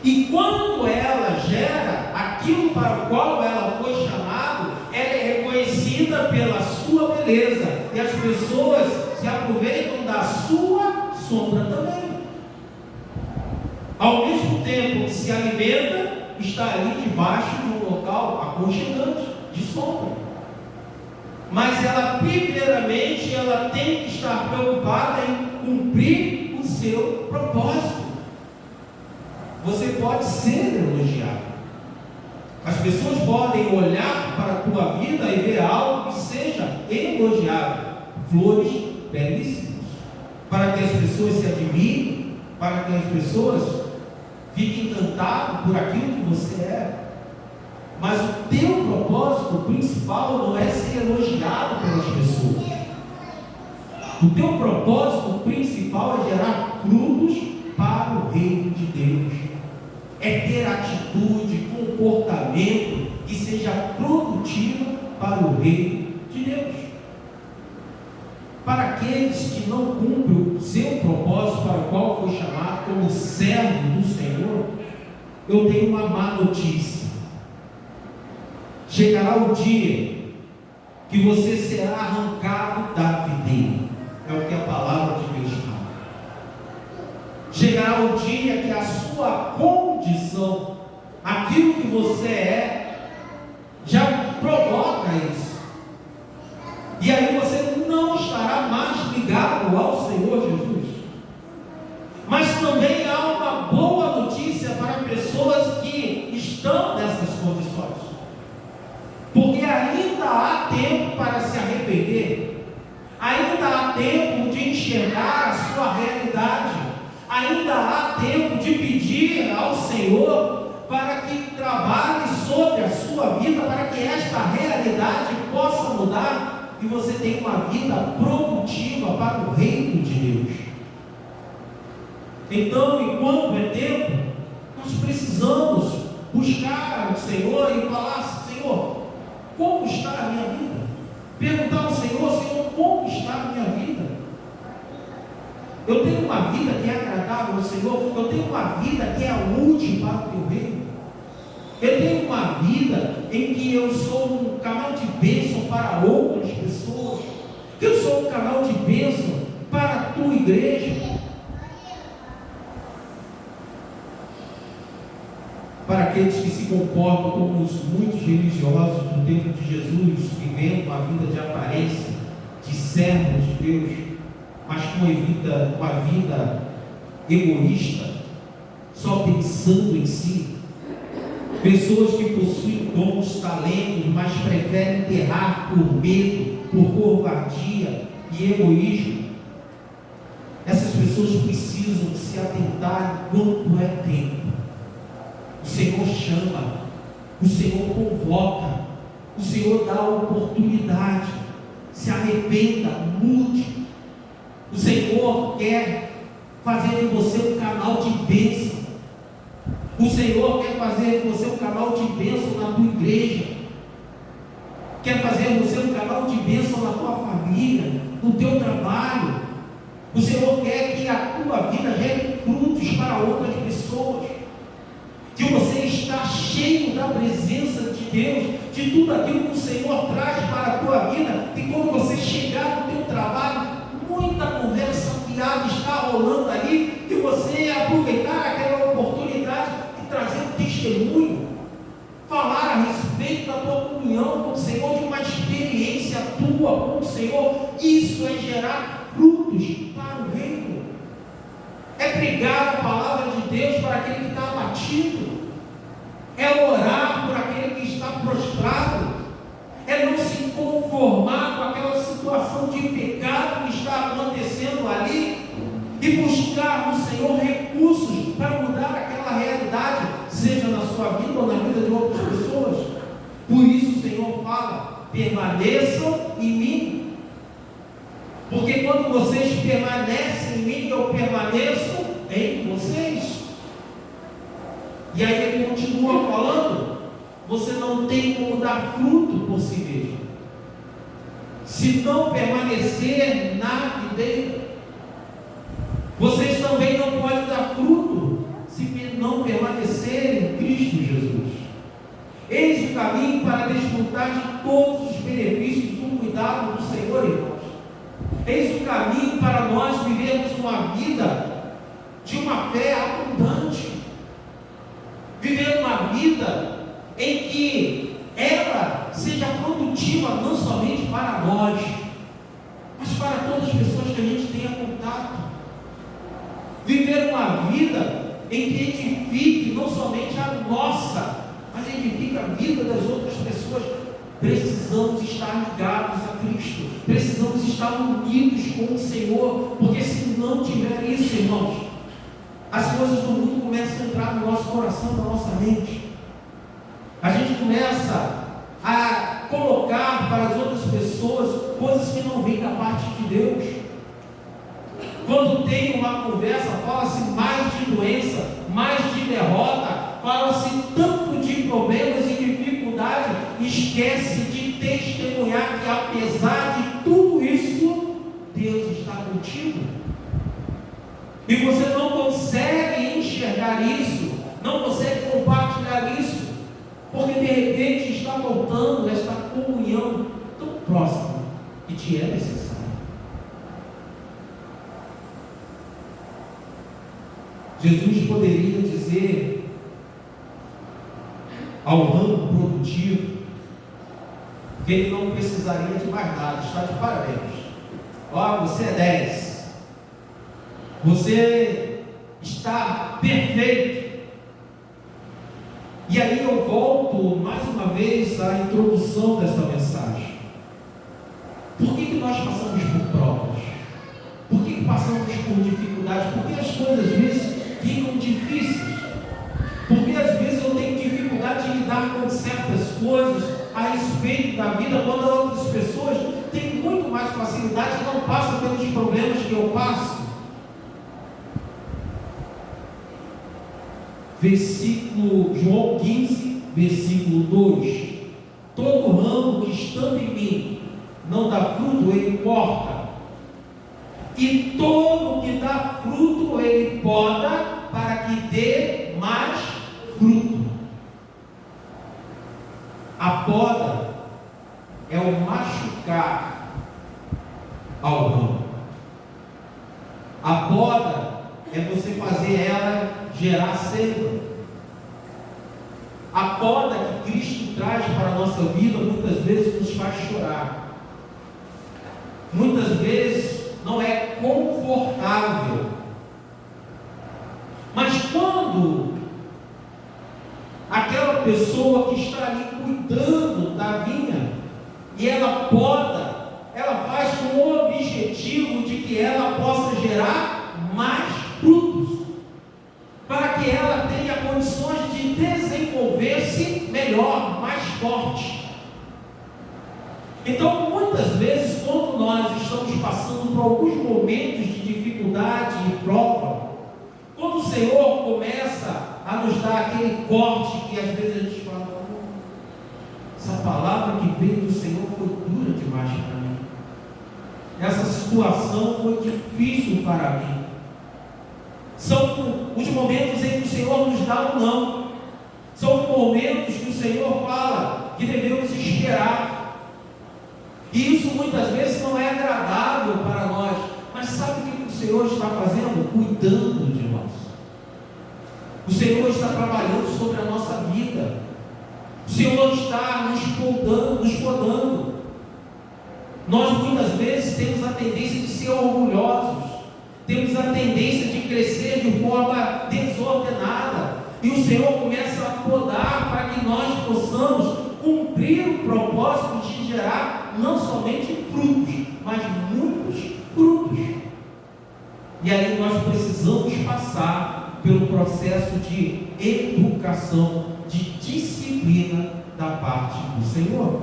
Speaker 5: E quando ela gera aquilo para o qual ela foi chamada, ela é reconhecida pela sua beleza, e as pessoas se aproveitam da sua sombra também. Ao mesmo tempo que se alimenta, está ali debaixo de um local aconchegante, de sombra. Mas ela, primeiramente, ela tem que estar preocupada em cumprir o seu propósito. Você pode ser elogiado. As pessoas podem olhar para a tua vida e ver algo que seja elogiado. Flores belíssimas, para que as pessoas se admirem, para que as pessoas fique encantado por aquilo que você é. Mas o teu propósito principal não é ser elogiado pelas pessoas. O teu propósito principal é gerar frutos para o reino de Deus. É ter atitude, comportamento que seja produtivo para o reino de Deus. Para aqueles que não cumprem o seu propósito para o qual foi chamado como servo do Senhor, eu tenho uma má notícia. Chegará o dia que você será arrancado da videira. É o que a palavra de Deus fala. Chegará o dia que a sua condição, aquilo que você é, já provoca isso. E aí você não estará mais ligado ao Senhor Jesus. Mas também há uma boa notícia para pessoas que estão nessas condições. Porque ainda há tempo para se arrepender. Ainda há tempo de enxergar a sua realidade. Ainda há tempo de pedir pedir ao Senhor para que trabalhe sobre a sua vida, para que esta realidade possa mudar e você tenha uma vida produtiva para o reino de Deus. Então, enquanto é tempo, nós precisamos buscar o Senhor e falar: Senhor, como está a minha vida? Perguntar ao Senhor: Senhor, como está a minha vida? Eu tenho uma vida que é agradável ao Senhor? Eu tenho uma vida que é útil para o teu reino? Eu tenho uma vida em que eu sou um canal de bênção para outras pessoas? Eu sou um canal de bênção para a tua igreja? Para aqueles que se comportam como os muitos religiosos do tempo de Jesus, vivendo uma vida de aparência, de servos de Deus, mas com uma vida egoísta, só pensando em si. Pessoas que possuem dons, talentos, mas preferem enterrar por medo, por covardia e egoísmo. Essas pessoas precisam se atentar enquanto é tempo. O Senhor chama, o Senhor convoca, o Senhor dá a oportunidade. Se arrependa, mude. O Senhor quer fazer de você um canal de bênção. O Senhor quer fazer de você um canal de bênção na tua igreja. Quer fazer de você um canal de bênção na tua família, no teu trabalho. O Senhor quer que a tua vida gere frutos para outras pessoas. Que você está cheio da presença de Deus, de tudo aquilo que o Senhor traz para a tua vida. E quando você chegar no teu trabalho, muita conversa fiada está rolando ali, e você aproveitar aquela oportunidade e trazer um testemunho, falar a respeito da tua comunhão com o Senhor, de uma experiência tua com o Senhor. Isso é gerar frutos para o reino. É pregar a palavra de Deus para aquele que está abatido. É orar por aquele que está prostrado. É não se conformar com aquela situação de pecado que está acontecendo ali e buscar no Senhor recursos para mudar aquela realidade, seja na sua vida ou na vida de outras pessoas. Por isso o Senhor fala: permaneçam em mim. Porque quando vocês permanecem em mim, eu permaneço em vocês. E aí ele continua falando: você não tem como dar fruto por si mesmo, se não permanecer na videira. Vocês também não podem dar fruto se não permanecer em Cristo Jesus. Eis o caminho para desfrutar de todos os benefícios do cuidado do Senhor, irmãos. Eis o caminho para nós vivermos uma vida de uma fé abundante, viver uma vida em que ela seja produtiva não somente para nós, mas para todas as pessoas que a gente tenha contato. Viver uma vida em que edifique não somente a nossa, mas edifique a vida das outras pessoas. Precisamos estar ligados a Cristo, precisamos estar unidos com o Senhor, porque se não tiver isso, irmãos, as coisas do mundo começam a entrar no nosso coração, na nossa mente. A gente começa a colocar para as outras pessoas coisas que não vêm da parte de Deus. Quando tem uma conversa, fala-se mais de doença, mais de derrota, fala-se tanto de problemas e dificuldade, esquece de testemunhar que apesar de tudo isso, Deus está contigo. E você não consegue enxergar isso, não consegue compartilhar isso, porque de repente está faltando esta comunhão tão próxima que te é necessária. Jesus poderia dizer ao ramo produtivo que ele não precisaria de mais nada, está de parabéns. Ó, você é 10. Você está perfeito. E aí eu volto mais uma vez à introdução desta mensagem. Por que nós passamos por provas? Por que passamos por dificuldades? Porque as coisas às vezes ficam difíceis. lidar com certas coisas a respeito da vida, quando outras pessoas têm muito mais facilidade e não passam pelos problemas que eu passo. João 15, versículo 2: todo ramo que estando em mim não dá fruto, ele corta, e todo que dá fruto, ele poda, para que dê mais fruto. A poda é o machucar ao ramo. A poda é você fazer ela gerar seiva. A poda que Cristo traz para a nossa vida muitas vezes nos faz chorar. Muitas vezes não é confortável. Mas quando aquela pessoa que está ali cuidando da vinha e ela poda, ela faz com o objetivo de que ela possa gerar mais frutos, para que ela tenha condições de desenvolver-se melhor, mais forte. Então, muitas vezes, quando nós estamos passando por alguns momentos de dificuldade e prova, quando o Senhor começa a nos dar aquele corte que às vezes a gente fala, essa palavra que veio do Senhor foi dura demais para mim, essa situação foi difícil para mim. São os momentos em que o Senhor nos dá um não. São momentos que o Senhor fala que devemos esperar. E isso muitas vezes não é agradável para nós. Mas sabe o que o Senhor está fazendo? Cuidando de nós. O Senhor está trabalhando sobre a nossa vida. O Senhor está nos podando. Nós muitas vezes temos a tendência de ser orgulhosos. Temos a tendência de crescer de forma desordenada. E o Senhor começa a podar para que nós possamos cumprir o propósito de gerar não somente frutos, mas muitos frutos. E aí nós precisamos passar pelo processo de educação, de disciplina da parte do Senhor.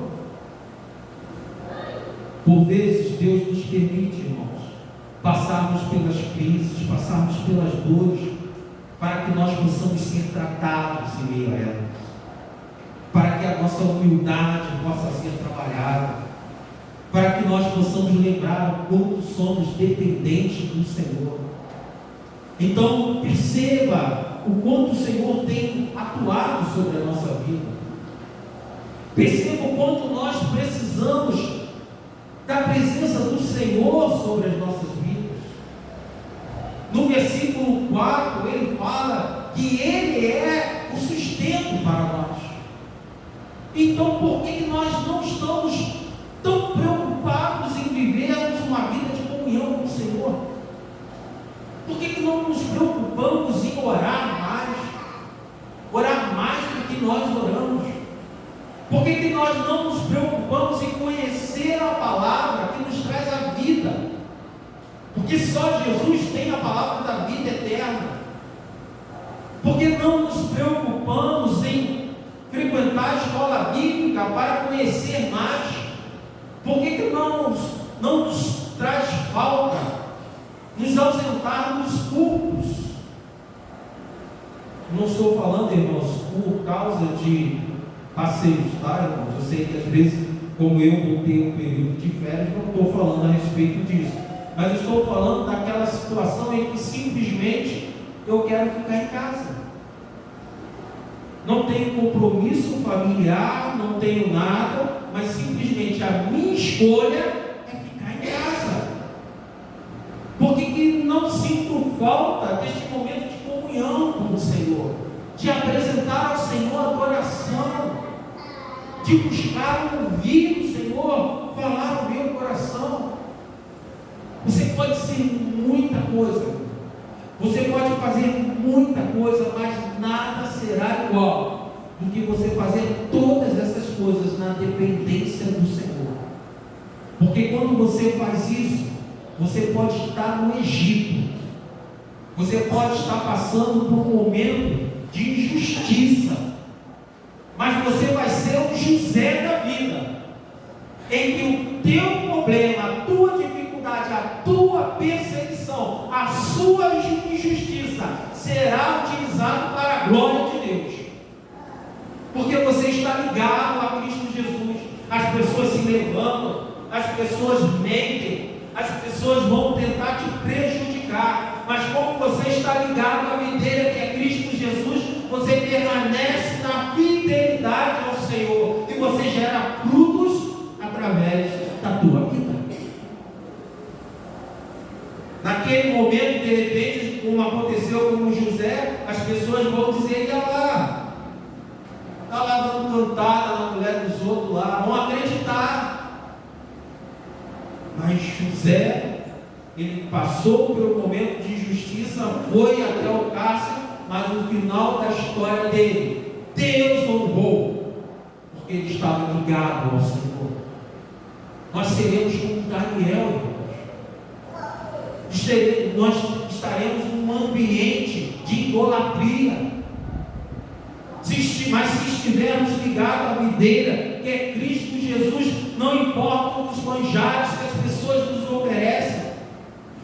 Speaker 5: Por vezes Deus nos permite, irmãos, passarmos pelas crises, passarmos pelas dores, para que nós possamos ser tratados em meio a elas, para que a nossa humildade possa ser trabalhada, para que nós possamos lembrar o quanto somos dependentes do Senhor. Então perceba o quanto o Senhor tem atuado sobre a nossa vida. Perceba o quanto nós precisamos da presença do Senhor sobre as nossas vidas. No versículo 4, ele fala que Ele é o sustento para nós. Então, por que nós não estamos tão preocupados em vivermos uma vida de comunhão com o Senhor? Por que não nos preocupamos em orar mais? Orar mais do que nós oramos? Por que nós não nos preocupamos em conhecer a palavra que nos traz a vida? Porque só Jesus tem a palavra da vida eterna. Por que não nos preocupamos em frequentar a escola bíblica para conhecer mais? Por que não nos traz falta nos ausentar dos cultos? Não estou falando, irmãos, por causa de passeios, tá, irmãos? Eu sei que às vezes, como eu vou ter um período de férias, não estou falando a respeito disso. Mas estou falando daquela situação em que simplesmente eu quero ficar em casa. Não tenho compromisso familiar, não tenho nada, mas simplesmente a minha escolha é ficar em casa. Porque que não sinto falta deste momento de comunhão com o Senhor, de apresentar ao Senhor adoração, de buscar ouvir o Senhor falar no meu coração. Você pode ser muita coisa, você pode fazer muita coisa, mas nada será igual do que você fazer todas essas coisas na dependência do Senhor. Porque quando você faz isso, você pode estar no Egito, você pode estar passando por um momento de injustiça, mas você vai ser o José da vida, em que o teu problema, a tua dificuldade, a tua perseguição, a sua injustiça será utilizado para a glória de Deus, porque você está ligado a Cristo Jesus. As pessoas se levantam, as pessoas mentem, as pessoas vão tentar te prejudicar, mas como você está ligado à videira que é Cristo Jesus, você permanece na fidelidade ao Senhor e você gera frutos através da tua vida. Naquele momento, de repente, como aconteceu com José, as pessoas vão dizer: olha lá, está lá dando cantada na mulher dos outros lá, vão acreditar. Mas José, ele passou pelo momento de injustiça, foi até o cárcere, mas no final da história dele, Deus honrou, porque ele estava ligado ao Senhor. Nós seremos como Daniel, irmãos. Nós estaremos num ambiente de idolatria. Mas se estivermos ligados à videira, que é Cristo Jesus, não importa os manjares que as pessoas nos oferecem,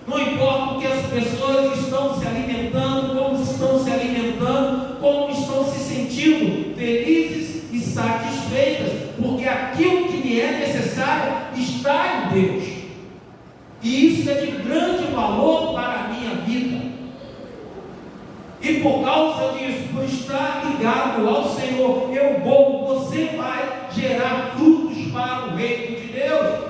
Speaker 5: não importa o que as pessoas estão se alimentando, como estão se sentindo felizes e satisfeitas, porque aquilo que lhe é necessário está em Deus, e isso é de grande valor para a minha vida. E por causa disso, por estar ligado ao Senhor, você vai gerar frutos para o reino de Deus.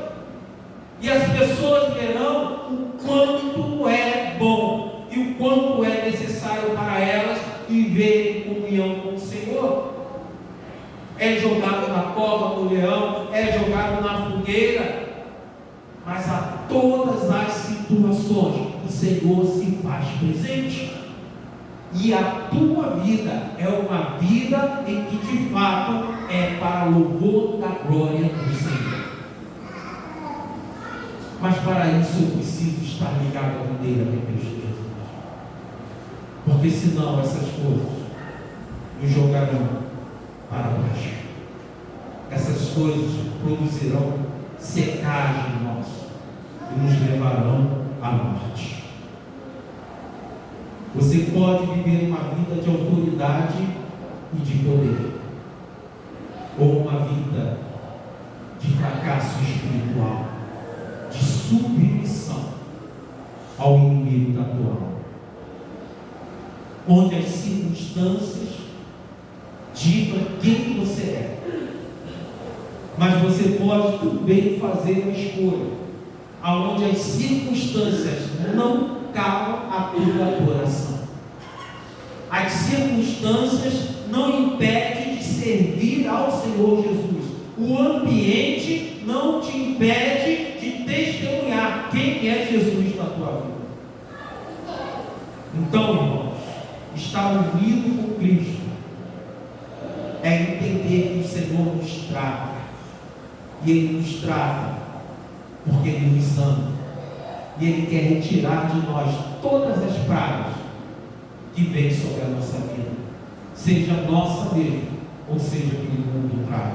Speaker 5: E as pessoas verão o quanto é bom e o quanto é necessário para elas viver em comunhão com o Senhor. É jogado na cova do leão, é jogado na fogueira, mas a todas as situações o Senhor se faz presente. E a tua vida é uma vida em que de fato é para louvor da glória do Senhor. Mas para isso eu preciso estar ligado à videira de Cristo Jesus, porque senão essas coisas nos jogarão para baixo. Essas coisas produzirão secagem em nós e nos levarão à morte. Você pode viver uma vida de autoridade e de poder, ou uma vida de fracasso espiritual, de submissão ao inimigo da tua alma, onde as circunstâncias digam quem você é. Mas você pode também fazer uma escolha, aonde as circunstâncias não calam a tua adoração. As circunstâncias não impedem de servir ao Senhor Jesus. O ambiente não te impede de testemunhar quem é Jesus na tua vida. Então, irmãos, estar unido com Cristo é entender que o Senhor nos trata, e Ele nos trata porque Ele nos ama, e Ele quer retirar de nós todas as pragas que vêm sobre a nossa vida, seja nossa mesmo, ou seja aquele mundo traz.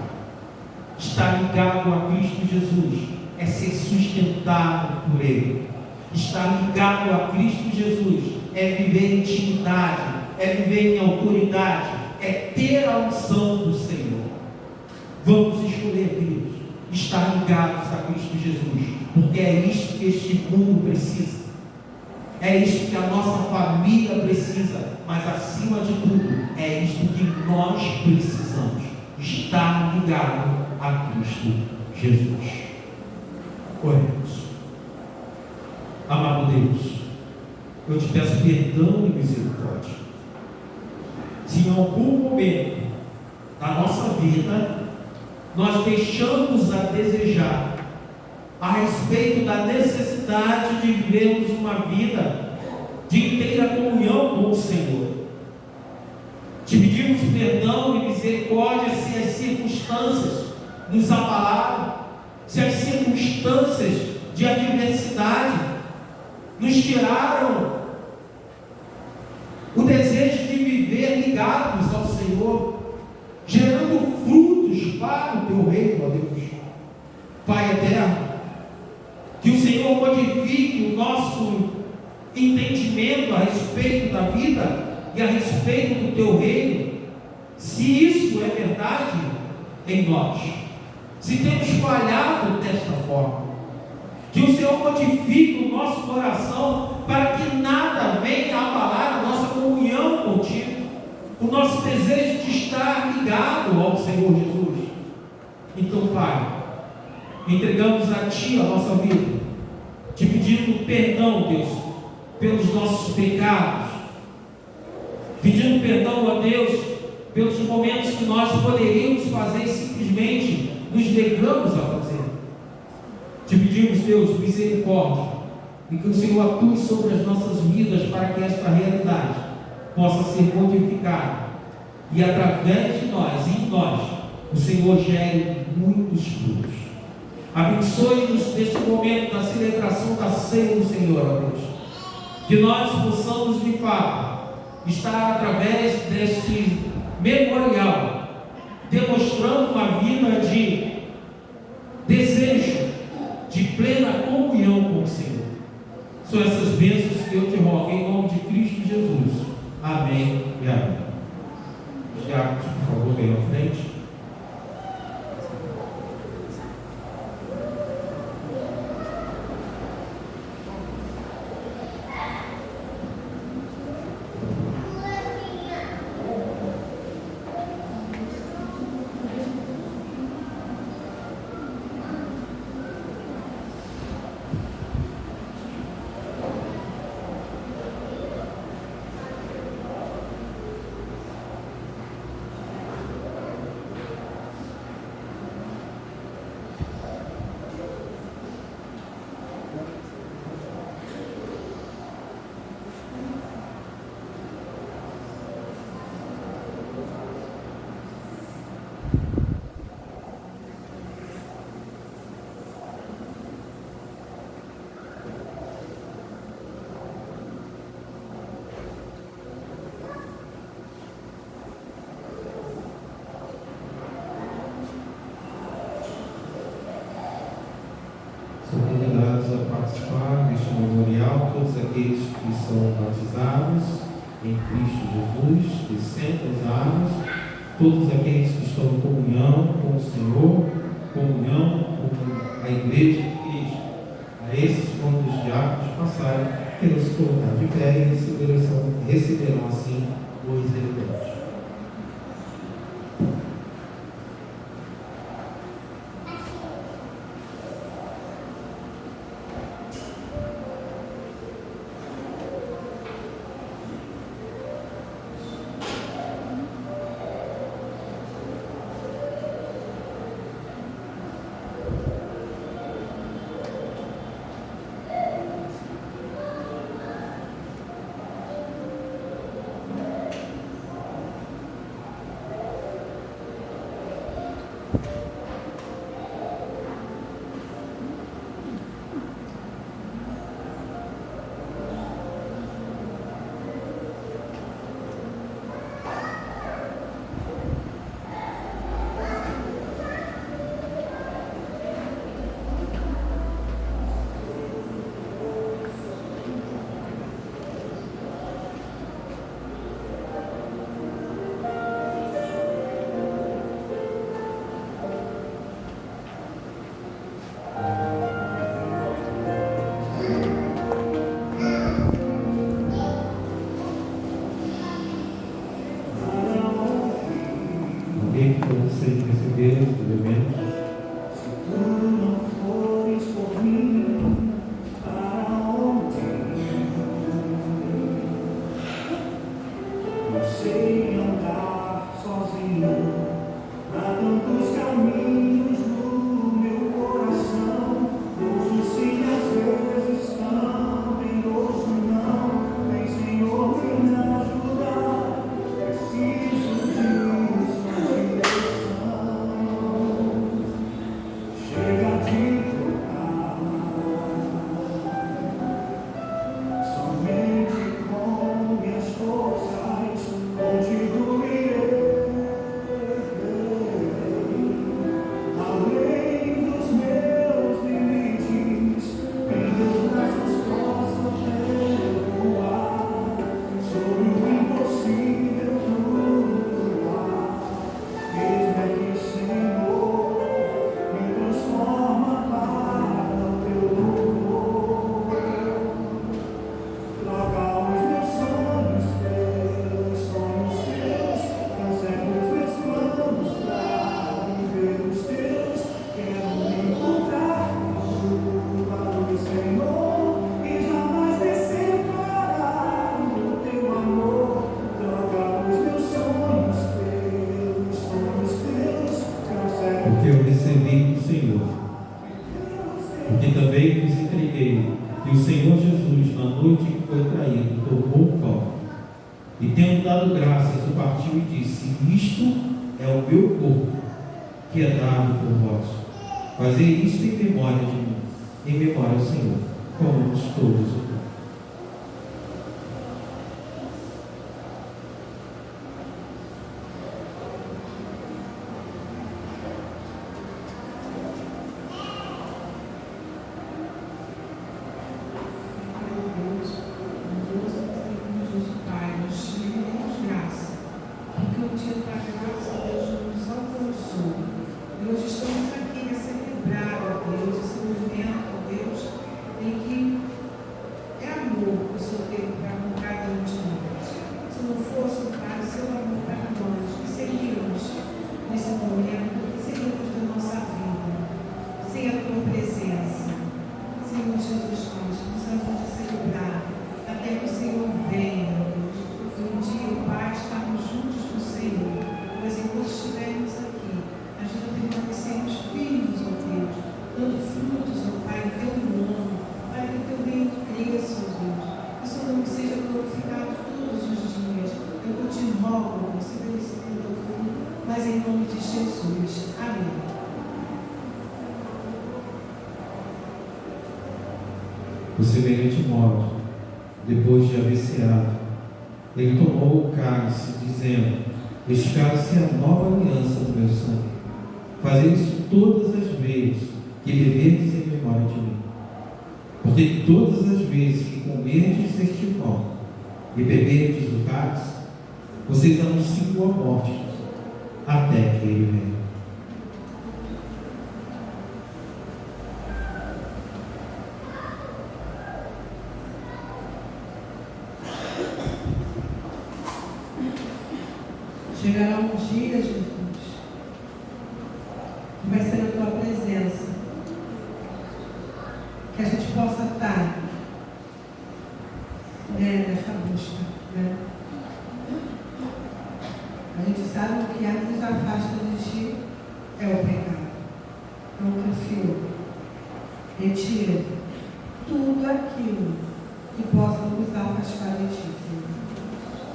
Speaker 5: Estar ligado a Cristo Jesus é ser sustentado por Ele. Estar ligado a Cristo Jesus é viver em intimidade, é viver em autoridade, é ter a unção do Senhor. Vamos escolher, queridos, estar ligados a Cristo Jesus, porque é isso que este mundo precisa, é isso que a nossa família precisa, mas acima de tudo, é isso que nós precisamos, estar ligado a Cristo Jesus. Oremos. Amado Deus, eu te peço perdão e misericórdia, se em algum momento da nossa vida nós deixamos a desejar a respeito da necessidade de vivermos uma vida de inteira comunhão com o Senhor. Te pedimos perdão e misericórdia se as circunstâncias nos abalaram, se as circunstâncias de adversidade nos tiraram o desejo de viver ligados ao Senhor, gerando para o teu reino, ó Deus. Pai eterno, que o Senhor modifique o nosso entendimento a respeito da vida e a respeito do teu reino, se isso é verdade em nós, se temos falhado desta forma. Que o Senhor modifique o nosso coração para que nada venha abalar a nossa comunhão contigo, o nosso desejo de estar ligado ao Senhor Jesus. Então, Pai, entregamos a Ti a nossa vida, te pedindo perdão, Deus, pelos nossos pecados, pedindo perdão a Deus pelos momentos que nós poderíamos fazer e simplesmente nos negamos a fazer. Te pedimos, Deus, misericórdia, e que o Senhor atue sobre as nossas vidas para que esta realidade possa ser modificada e através de nós e em nós o Senhor gere muitos frutos. Abençoe-nos neste momento da celebração da ceia do Senhor, ó Deus, que nós possamos de fato estar através deste memorial demonstrando uma vida de desejo, de plena comunhão com o Senhor. São essas bênçãos que eu te rogo em nome de Cristo Jesus. Amém e amém. Os diáconos, por favor, venham à frente. São convidados a participar deste memorial todos aqueles que são batizados em Cristo Jesus, de 100 anos, todos aqueles que estão em comunhão com o Senhor, comunhão com a Igreja de Cristo. A esses, quando os diáconos passarem, terão se colocar de pé e receberão assim os elementos.
Speaker 6: Contigo irei.
Speaker 5: Senhor. Porque também vos entreguei que o Senhor Jesus, na noite que foi traído, tomou o pão e, tendo dado graças, o partiu e disse: isto é o meu corpo, que é dado por vós. Fazei isto em memória de mim, em memória ao Senhor. Comamos todos o pão. Por semelhante modo, depois de haver ceado, ele tomou o cálice, dizendo: este cálice é a nova aliança do meu sangue. Fazei isso todas as vezes que beberdes em memória de mim. Porque todas as vezes que comerdes este pão e beberdes o cálice, vocês anunciam a morte até que ele venha.
Speaker 3: Chegará um dia, Jesus, que vai ser na tua presença, que a gente possa estar nessa busca. A gente sabe que a que nos afasta de ti é o pecado. Então, que o Senhor retire tudo aquilo que possa nos afastar de ti, Senhor.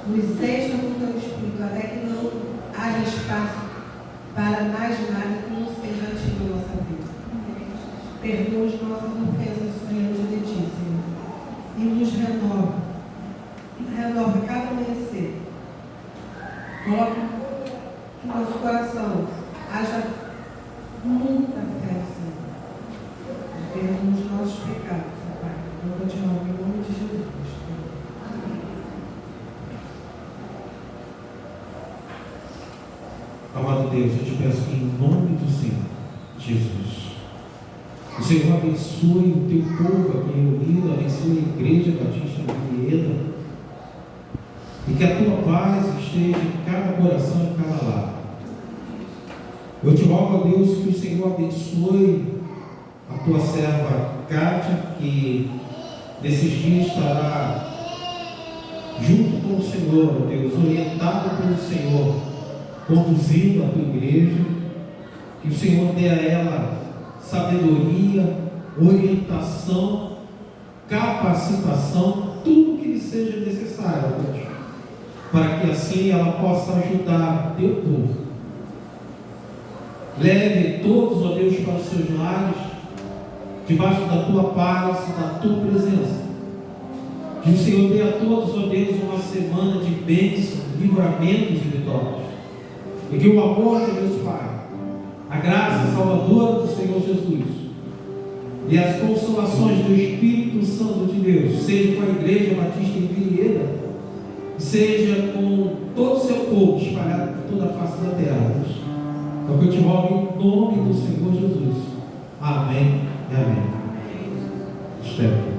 Speaker 3: Nos encha com teu Espírito, até que não haja espaço para mais nada que não seja a ti na nossa vida. Perdoa as nossas ofensas diante de ti, Senhor. E nos renova. Renova cada amanhecer. Coloca que no nosso coração haja muita fé, Senhor. Perdoa os nossos pecados, Pai. Eu vou te rogar em nome de Jesus.
Speaker 5: Amado Deus, eu te peço que em nome do Senhor Jesus, o Senhor abençoe o teu povo aqui reunido, abençoe a Igreja Batista Vinhedo, e que a tua paz esteja em cada coração e em cada lar. Eu te rogo, a Deus, que o Senhor abençoe a tua serva Kátia, que nesses dias estará junto com o Senhor, Deus, orientada pelo Senhor, conduzindo a tua igreja, que o Senhor dê a ela sabedoria, orientação, capacitação, tudo que lhe seja necessário, Deus, para que assim ela possa ajudar o teu povo. Leve todos, ó Deus, para os seus lares, debaixo da tua paz, da tua presença. Que o Senhor dê a todos, ó Deus, uma semana de bênção, livramentos e vitórias. E que o amor de Deus Pai, a graça salvadora do Senhor Jesus e as consolações do Espírito Santo de Deus seja com a Igreja Batista em Vinhedo, seja com todo o seu povo espalhado por toda a face da terra. É o que eu te rogo em nome do Senhor Jesus. Amém e amém. Espero.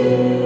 Speaker 2: Oh